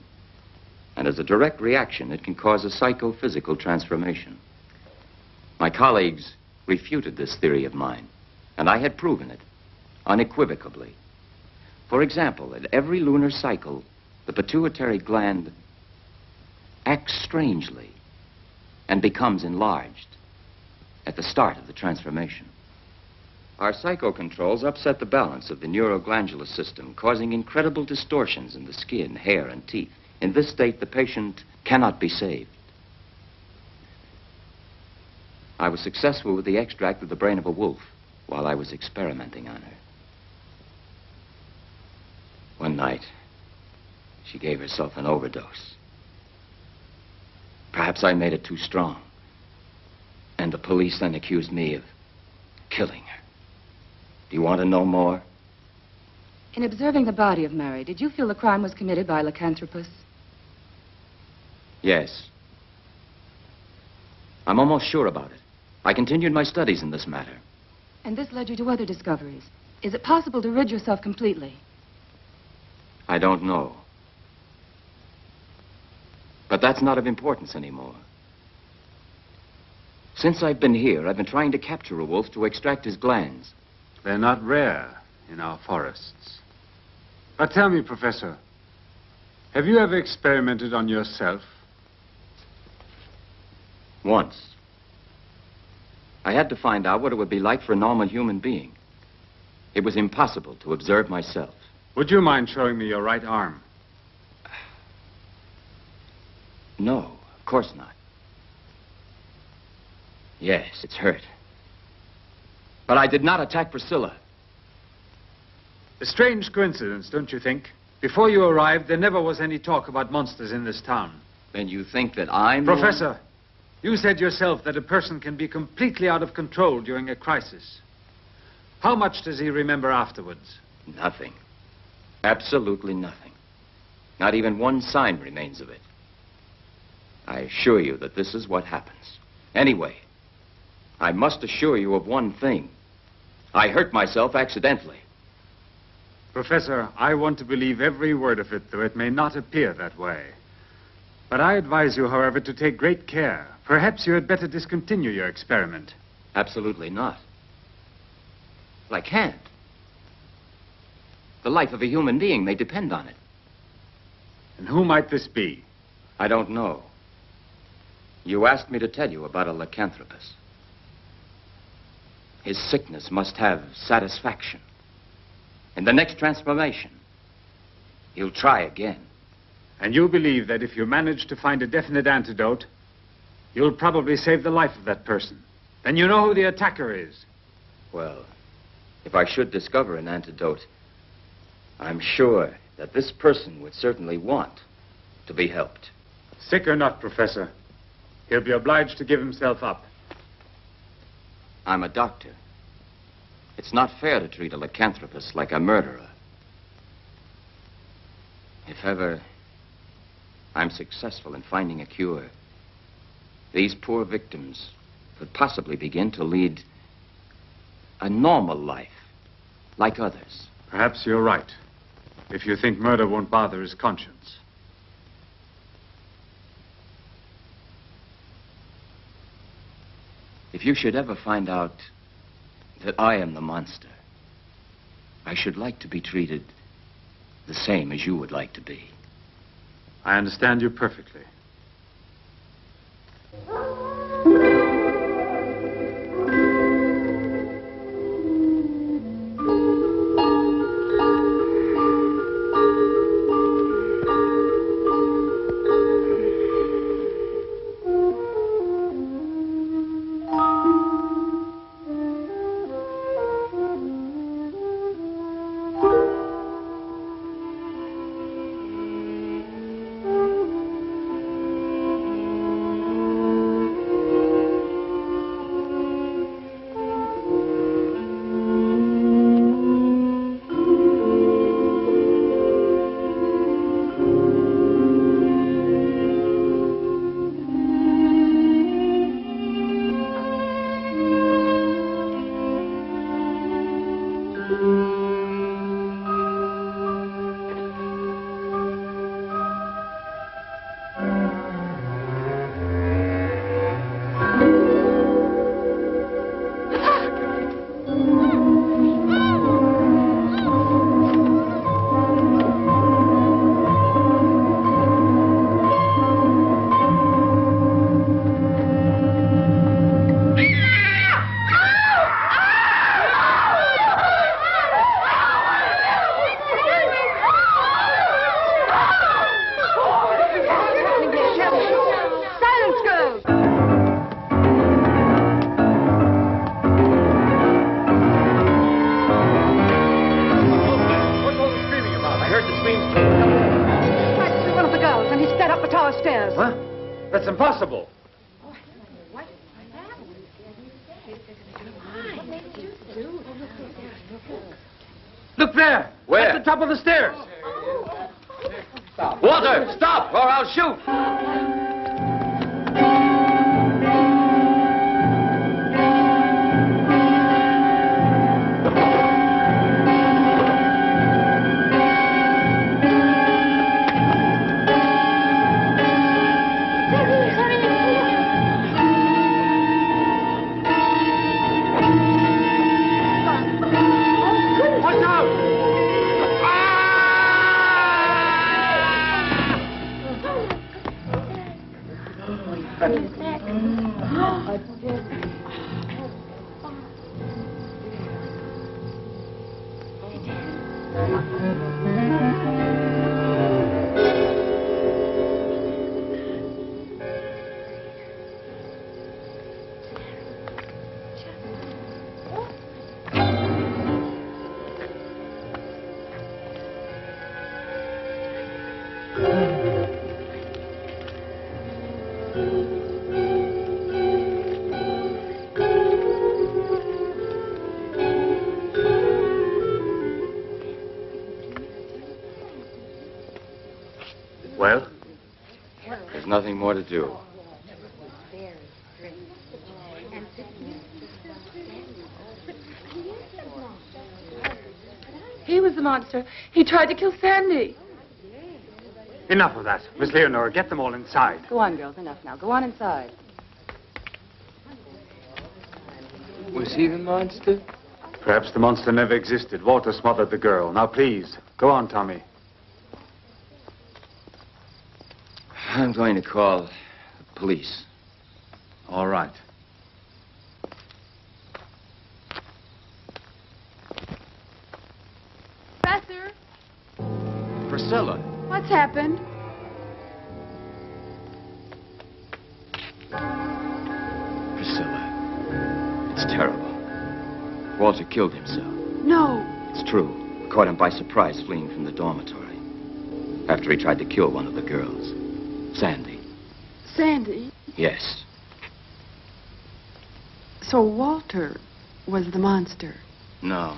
And as a direct reaction, it can cause a psychophysical transformation. My colleagues refuted this theory of mine, and I had proven it unequivocally. For example, at every lunar cycle, the pituitary gland acts strangely and becomes enlarged at the start of the transformation. Our psychocontrols upset the balance of the neuroglandular system, causing incredible distortions in the skin, hair, and teeth. In this state, the patient cannot be saved. I was successful with the extract of the brain of a wolf while I was experimenting on her. One night, she gave herself an overdose. Perhaps I made it too strong. And the police then accused me of killing her. Do you want to know more? In observing the body of Mary, did you feel the crime was committed by a lycanthropus? Yes. I'm almost sure about it. I continued my studies in this matter. And this led you to other discoveries. Is it possible to rid yourself completely? I don't know. But that's not of importance anymore. Since I've been here, I've been trying to capture a wolf to extract his glands. They're not rare in our forests. But tell me, Professor, have you ever experimented on yourself? Once. I had to find out what it would be like for a normal human being. It was impossible to observe myself. Would you mind showing me your right arm? No, of course not. Yes, it's hurt. But I did not attack Priscilla. A strange coincidence, don't you think? Before you arrived, there never was any talk about monsters in this town. Then you think that I'm... Professor, you said yourself that a person can be completely out of control during a crisis. How much does he remember afterwards? Nothing. Absolutely nothing. Not even one sign remains of it. I assure you that this is what happens. Anyway, I must assure you of one thing. I hurt myself accidentally. Professor, I want to believe every word of it, though it may not appear that way. But I advise you, however, to take great care. Perhaps you had better discontinue your experiment. Absolutely not. But I can't. The life of a human being may depend on it. And who might this be? I don't know. You asked me to tell you about a lycanthropus. His sickness must have satisfaction. In the next transformation, he'll try again. And you believe that if you manage to find a definite antidote, you'll probably save the life of that person. Then you know who the attacker is. Well, if I should discover an antidote, I'm sure that this person would certainly want to be helped. Sick or not, Professor, he'll be obliged to give himself up. I'm a doctor. It's not fair to treat a lycanthropus like a murderer. If ever I'm successful in finding a cure, these poor victims could possibly begin to lead a normal life, like others. Perhaps you're right, if you think murder won't bother his conscience. If you should ever find out that I am the monster, I should like to be treated the same as you would like to be. I understand you perfectly. That's impossible. Look there! Where? At the top of the stairs! Walter, stop, or I'll shoot! Well? There's nothing more to do. He was the monster. He tried to kill Sandy. Enough of that. Miss Leonora, get them all inside. Go on, girls. Enough now. Go on inside. Was he the monster? Perhaps the monster never existed. Walter smothered the girl. Now, please, go on, Tommy. I'm going to call the police. All right. Professor, Priscilla. what's happened? Priscilla. It's terrible. Walter killed himself. No. It's true. We caught him by surprise fleeing from the dormitory. After he tried to kill one of the girls. Sandy. Sandy? Yes. So Walter was the monster. No.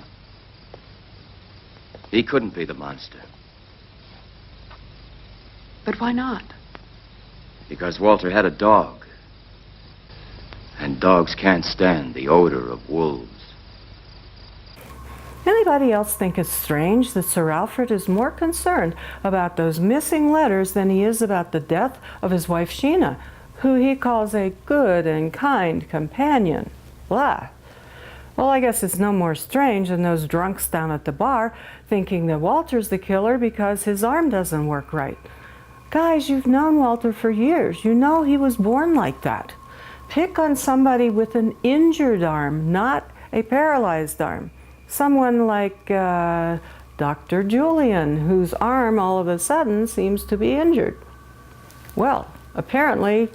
He couldn't be the monster. But why not? Because Walter had a dog. And dogs can't stand the odor of wolves. Anybody else think it's strange that Sir Alfred is more concerned about those missing letters than he is about the death of his wife Sheena, who he calls a good and kind companion? Blah. Well, I guess it's no more strange than those drunks down at the bar thinking that Walter's the killer because his arm doesn't work right. Guys, you've known Walter for years. You know he was born like that. Pick on somebody with an injured arm, not a paralyzed arm. Someone like Dr. Julian, whose arm all of a sudden seems to be injured. Well, apparently,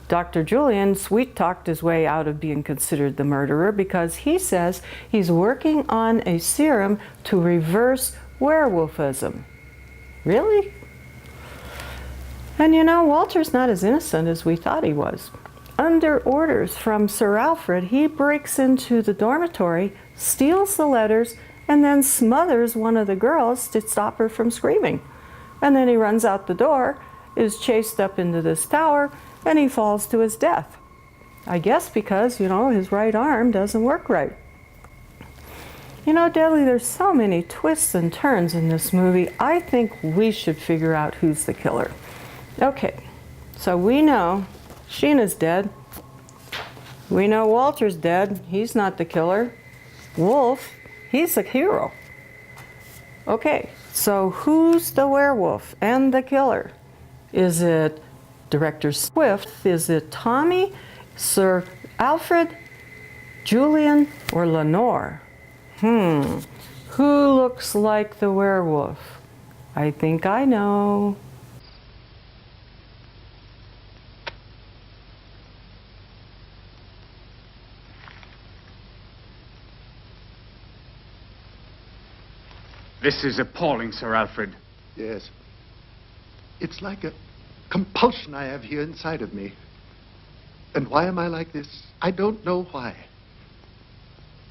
Dr. Julian sweet-talked his way out of being considered the murderer because he says he's working on a serum to reverse werewolfism. Really? And you know, Walter's not as innocent as we thought he was. Under orders from Sir Alfred, he breaks into the dormitory, steals the letters, and then smothers one of the girls to stop her from screaming. And then he runs out the door, is chased up into this tower, and he falls to his death. I guess because, you know, his right arm doesn't work right. You know, Deadly, there's so many twists and turns in this movie. I think we should figure out who's the killer. Okay, so we know Sheena's dead. We know Walter's dead. He's not the killer. Wolf, he's the hero. Okay, so who's the werewolf and the killer? Is it Director Swift? Is it Tommy, Sir Alfred, Julian, or Lenore? Who looks like the werewolf? I think I know. This is appalling, Sir Alfred. Yes. It's like a compulsion I have here inside of me. And why am I like this? I don't know why.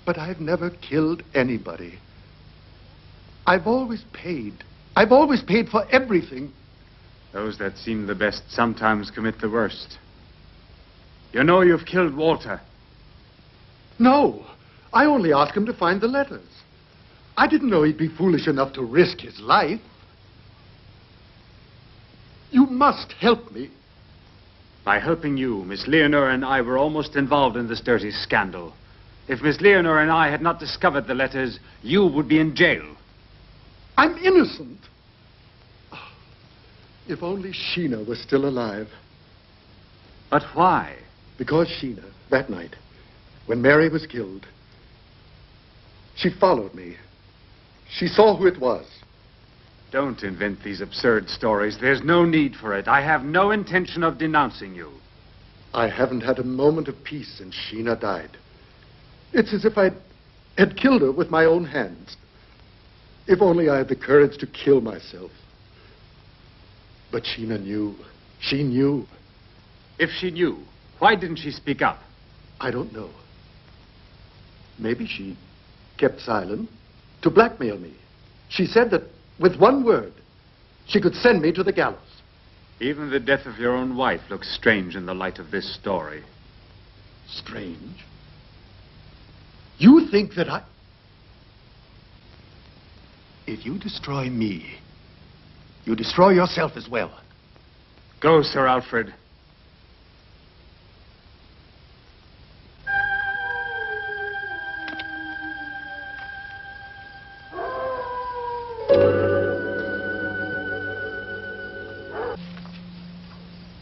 But I've never killed anybody. I've always paid. I've always paid for everything. Those that seem the best sometimes commit the worst. You know you've killed Walter. No, I only asked him to find the letters. I didn't know he'd be foolish enough to risk his life. You must help me. By helping you, Miss Leonore and I were almost involved in this dirty scandal. If Miss Leonore and I had not discovered the letters, you would be in jail. I'm innocent. Oh, if only Sheena was still alive. But why? Because Sheena, that night, when Mary was killed, she followed me. She saw who it was. Don't invent these absurd stories. There's no need for it. I have no intention of denouncing you. I haven't had a moment of peace since Sheena died. It's as if I had killed her with my own hands. If only I had the courage to kill myself. But Sheena knew. She knew. If she knew, why didn't she speak up? I don't know. Maybe she kept silent to blackmail me. She said that with one word, she could send me to the gallows. Even the death of your own wife looks strange in the light of this story. Strange? You think that I... If you destroy me, you destroy yourself as well. Go, Sir Alfred.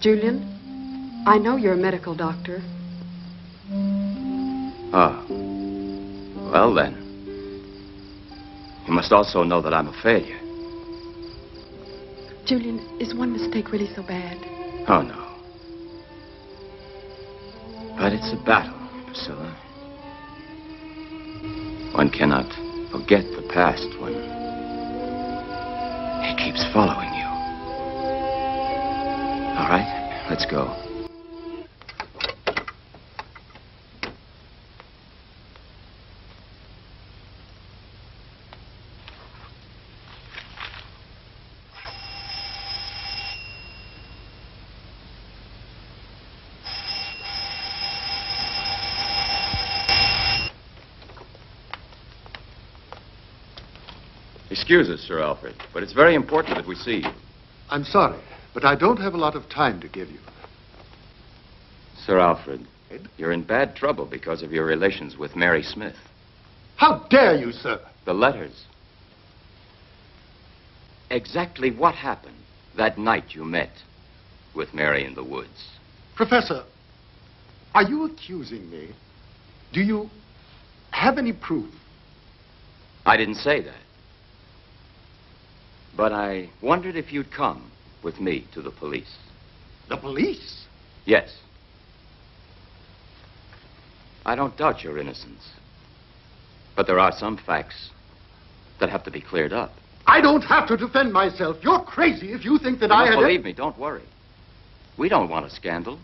Julian, I know you're a medical doctor. Ah. Well, then. You must also know that I'm a failure. Julian, is one mistake really so bad? Oh, no. But it's a battle, Priscilla. One cannot forget the past when it keeps following you. All right, let's go. Excuse us, Sir Alfred, but it's very important that we see you. I'm sorry, but I don't have a lot of time to give you. Sir Alfred, you're in bad trouble because of your relations with Mary Smith. How dare you, sir? The letters. Exactly what happened that night you met with Mary in the woods? Professor, are you accusing me? Do you have any proof? I didn't say that. But I wondered if you'd come with me to the police. The police? Yes. I don't doubt your innocence. But there are some facts that have to be cleared up. I don't have to defend myself. You're crazy if you think that I had... Believe me, don't worry. We don't want a scandal.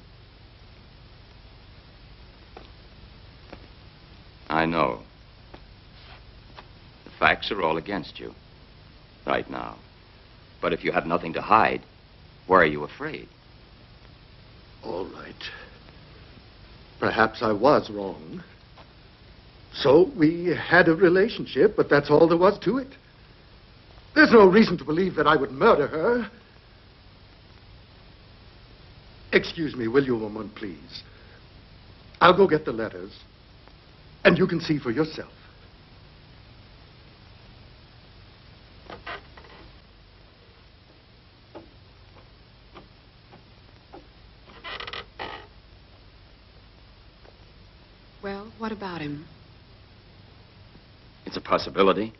I know. The facts are all against you right now. But if you have nothing to hide, why are you afraid? All right. Perhaps I was wrong. So we had a relationship, but that's all there was to it. There's no reason to believe that I would murder her. Excuse me, will you, a moment, please? I'll go get the letters, and you can see for yourself. Well, what about him? It's a possibility.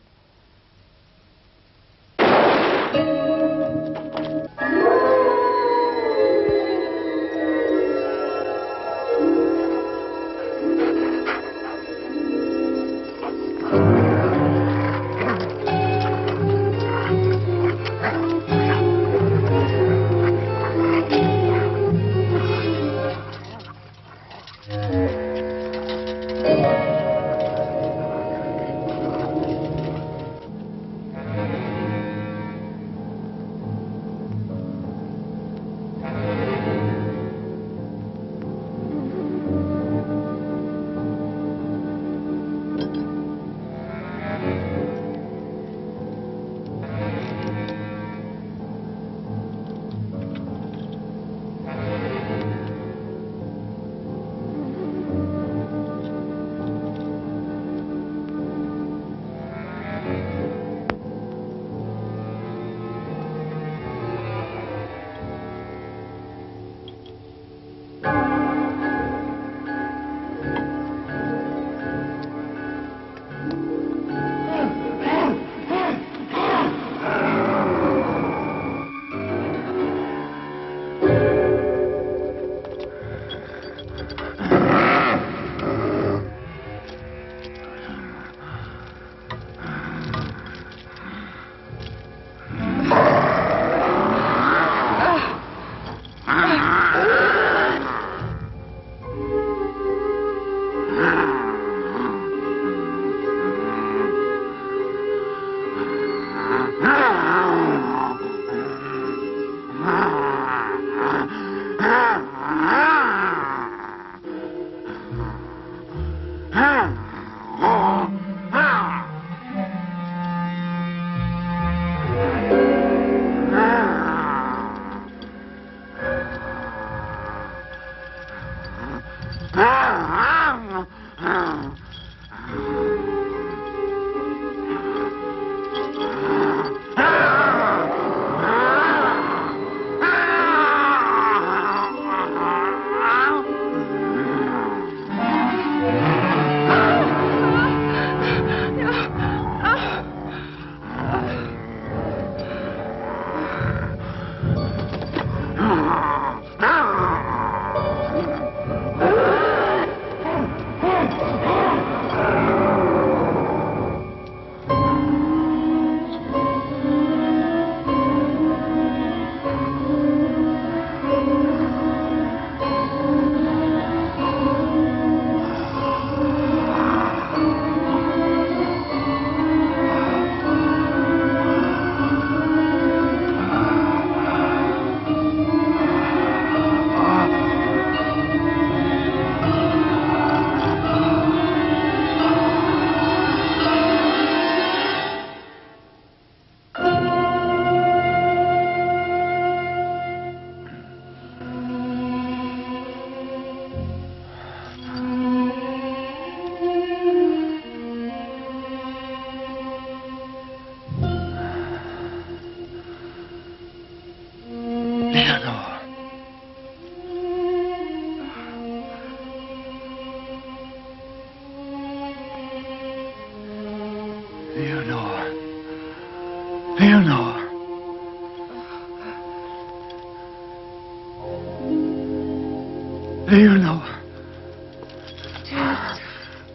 Leonor.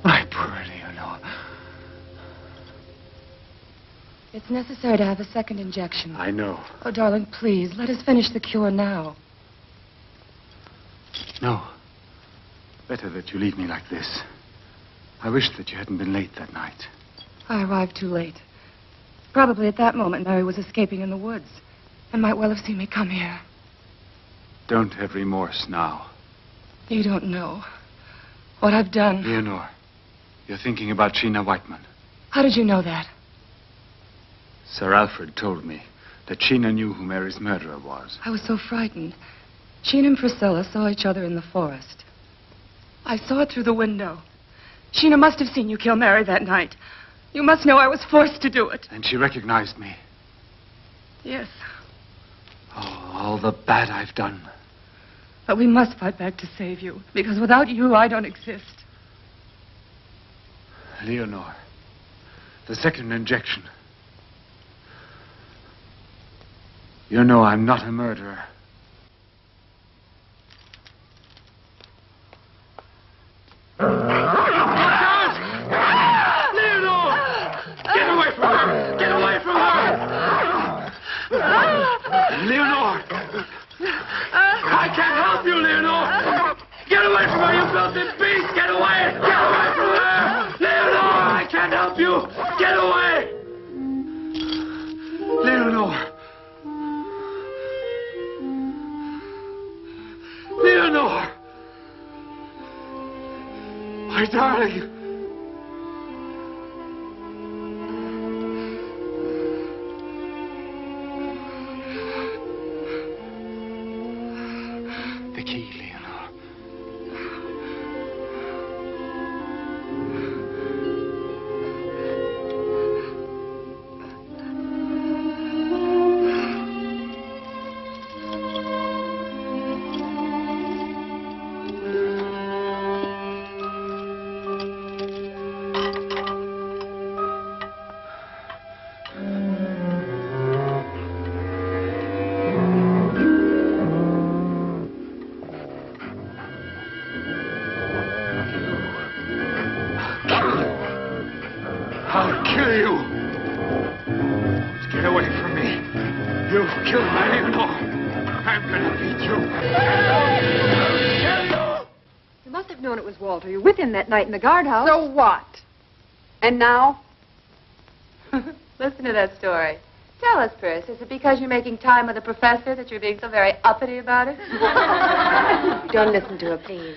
My poor Leonor. It's necessary to have a second injection. I know. Oh, darling, please, let us finish the cure now. No. Better that you leave me like this. I wish that you hadn't been late that night. I arrived too late. Probably at that moment, Mary was escaping in the woods and might well have seen me come here. Don't have remorse now. You don't know what I've done. Leonor, you're thinking about Sheena Whiteman. How did you know that? Sir Alfred told me that Sheena knew who Mary's murderer was. I was so frightened. Sheena and Priscilla saw each other in the forest. I saw it through the window. Sheena must have seen you kill Mary that night. You must know I was forced to do it. And she recognized me. Yes. Oh, all the bad I've done. But we must fight back to save you, because without you, I don't exist. Leonor, the second injection. You know I'm not a murderer. Leonor! Get away from her! Get away from her! Leonor! I can't help you, Leonor! Get away from her, you filthy beast! Get away! Get away from her! Leonor! I can't help you! Get away! Leonor! Leonor! My darling! The key, Leonor. I'll kill you. Get away from me. You've killed my Leonor. I'm gonna beat you. You must have known it was Walter. You were with him that night in the guardhouse. So what? And now? Listen to that story. Tell us, Pris, is it because you're making time with the professor that you're being so very uppity about it? Don't listen to her, please.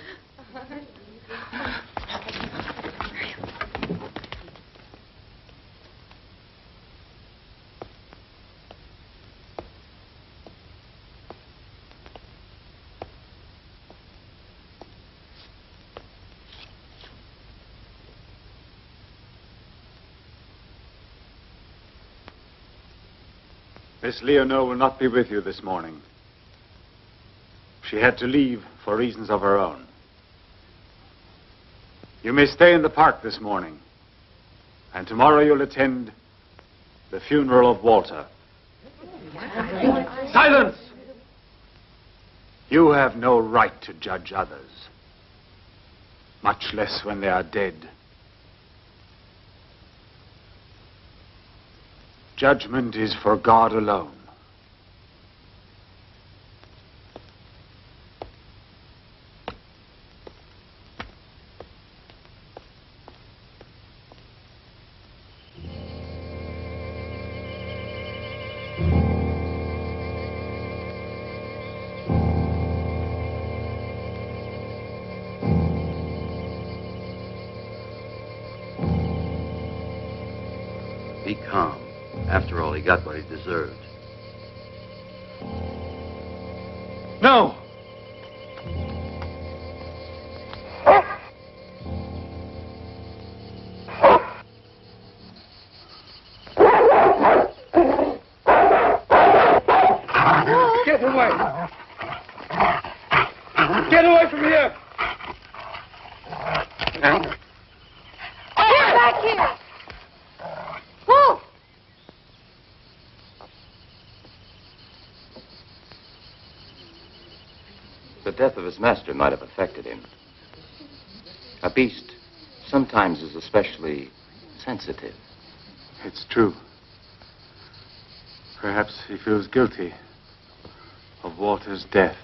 Miss Leonore will not be with you this morning. She had to leave for reasons of her own. You may stay in the park this morning, and tomorrow you'll attend the funeral of Walter. Silence! You have no right to judge others, much less when they are dead. Judgment is for God alone. Be calm. After all, he got what he deserved. No! Get away! Get away from here! Get back here! Wolf! The death of his master might have affected him. A beast sometimes is especially sensitive. It's true. Perhaps he feels guilty of Walter's death.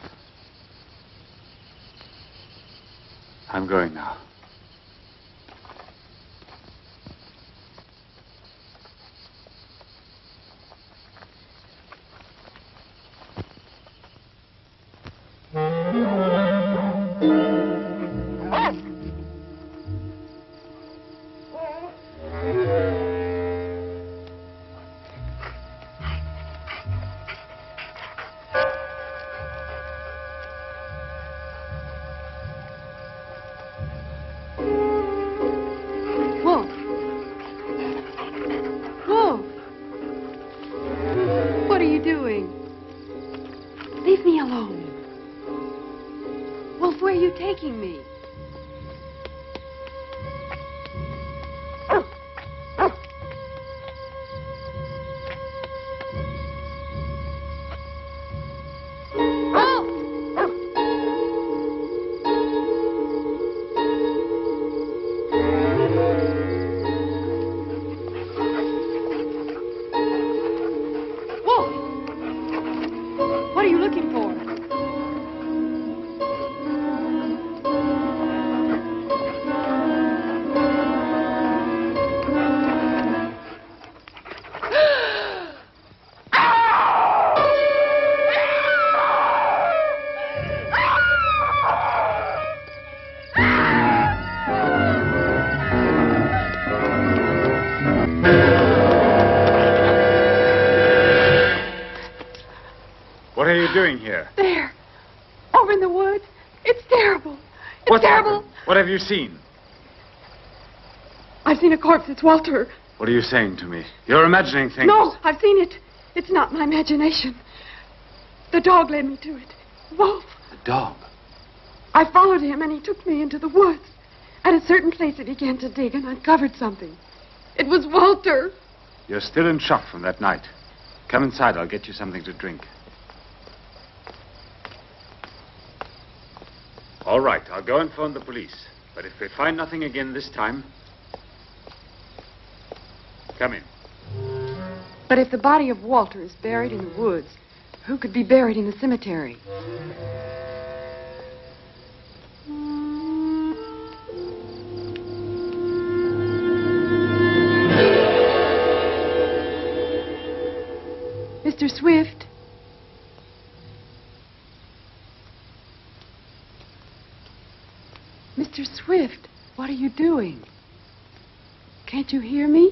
I'm going now. Wolf! Wolf! What are you doing? Leave me alone. Wolf, where are you taking me? What are you looking for? What are you doing here? There. Over in the woods. It's terrible. It's terrible. Happened? What have you seen? I've seen a corpse. It's Walter. What are you saying to me? You're imagining things. No, I've seen it. It's not my imagination. The dog led me to it. Wolf. The dog? I followed him and he took me into the woods. At a certain place he began to dig and uncovered something. It was Walter. You're still in shock from that night. Come inside. I'll get you something to drink. All right, I'll go and phone the police. But if they find nothing again this time, come in. But if the body of Walter is buried in the woods, who could be buried in the cemetery? Mr. Swift, what are you doing? Can't you hear me?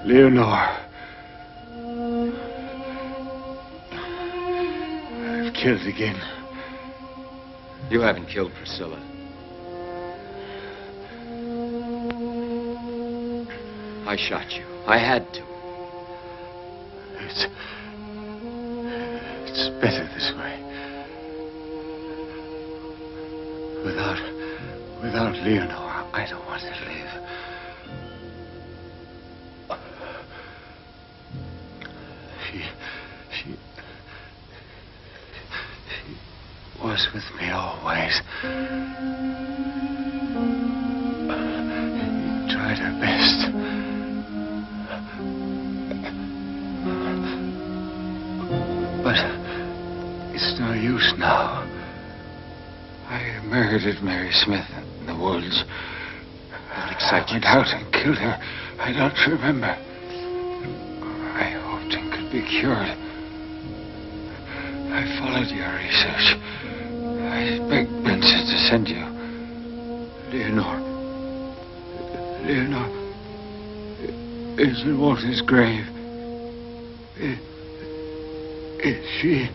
Leonore. I've killed again. You haven't killed Priscilla. I shot you. I had to. It's better this way. Without Leonore, I don't want to live. She was with me always. She tried her best. But it's no use now. I murdered Mary Smith in the woods. I went out and killed her. I don't remember. I hoped it could be cured. I followed your research. I begged Vincent to send you. Leonore is in Walter's grave. Is she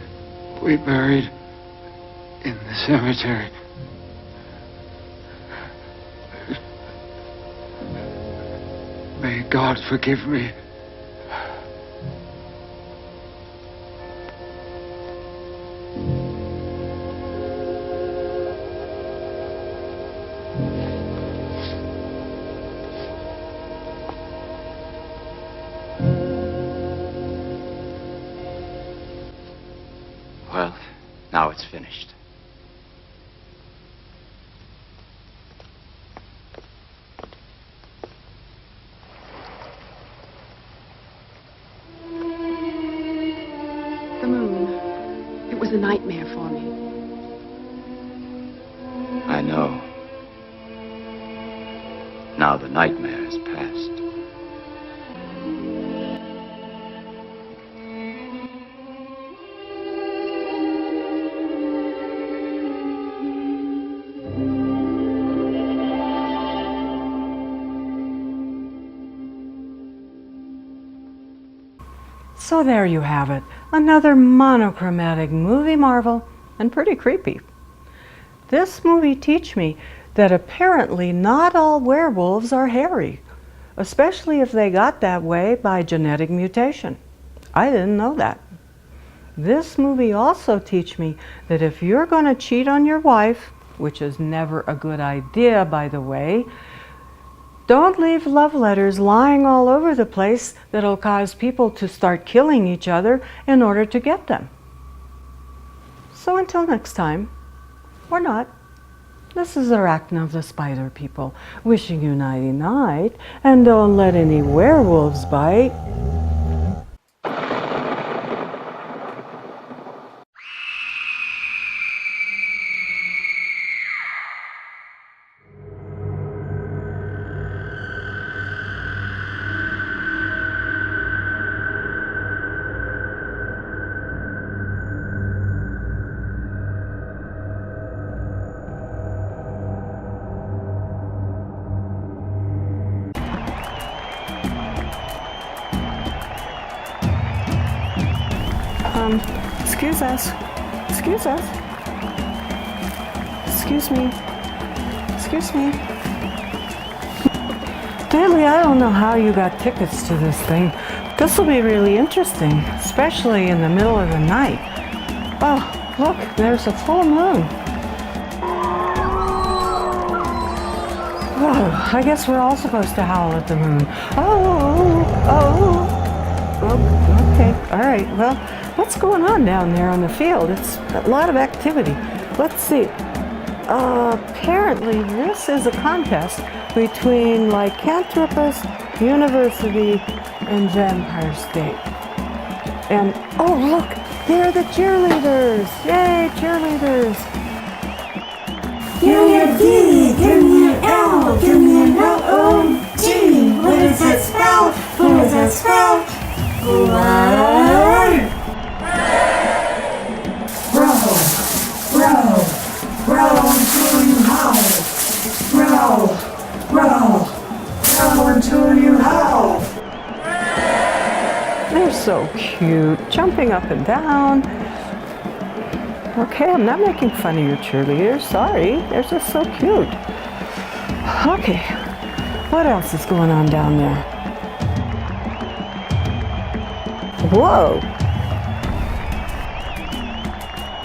we buried in the cemetery? May God forgive me. Well, now it's finished. The moon. It was a nightmare for me. I know. Now the nightmare is past. So there you have it, Another monochromatic movie marvel, and pretty creepy. This movie teach me that apparently not all werewolves are hairy, especially if they got that way by genetic mutation. I didn't know that. This movie also teach me that if you're going to cheat on your wife, which is never a good idea, by the way, don't leave love letters lying all over the place that'll cause people to start killing each other in order to get them. So until next time, or not, this is Arachna of the Spider People, wishing you nighty-night, and don't let any werewolves bite. Excuse us. Excuse us. Excuse me. Excuse me. Deadly, I don't know how you got tickets to this thing. This will be really interesting, especially in the middle of the night. Oh, look, there's a full moon. Oh, I guess we're all supposed to howl at the moon. Oh, okay, all right, well, what's going on down there on the field? It's a lot of activity. Let's see. Apparently this is a contest between Lycanthropus University and Vampire State. And, oh look, they're the cheerleaders! Yay, cheerleaders! Give me a D, give me an L, give me an L-O-G. What does that spell? What does that spell? Blood. Grow until you howl. Grow until you howl. They're so cute, jumping up and down. Okay, I'm not making fun of your cheerleaders, sorry. They're just so cute. Okay, what else is going on down there? Whoa!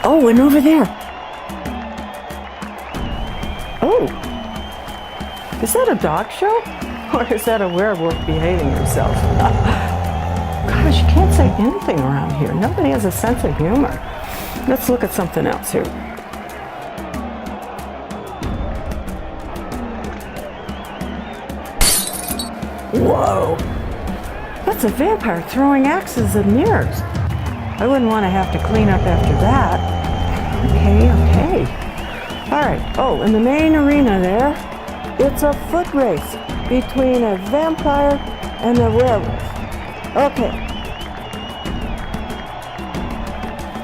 Oh, and over there. Oh, is that a dog show? Or is that a werewolf behaving herself? Gosh, you can't say anything around here. Nobody has a sense of humor. Let's look at something else here. Whoa! That's a vampire throwing axes and mirrors. I wouldn't want to have to clean up after that. Okay. All right. Oh, in the main arena there, it's a foot race between a vampire and a werewolf. Okay.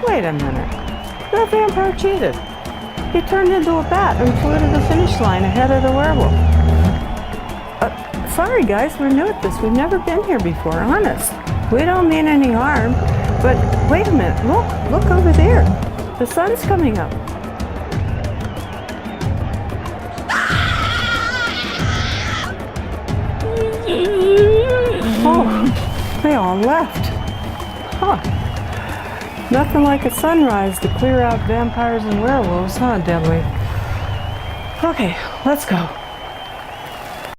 Wait a minute. That vampire cheated. He turned into a bat and flew to the finish line ahead of the werewolf. Sorry guys, we're new at this. We've never been here before, honest. We don't mean any harm, but wait a minute. Look over there. The sun's coming up. Oh, they all left. Huh. Nothing like a sunrise to clear out vampires and werewolves, huh, Deadly? Okay, let's go.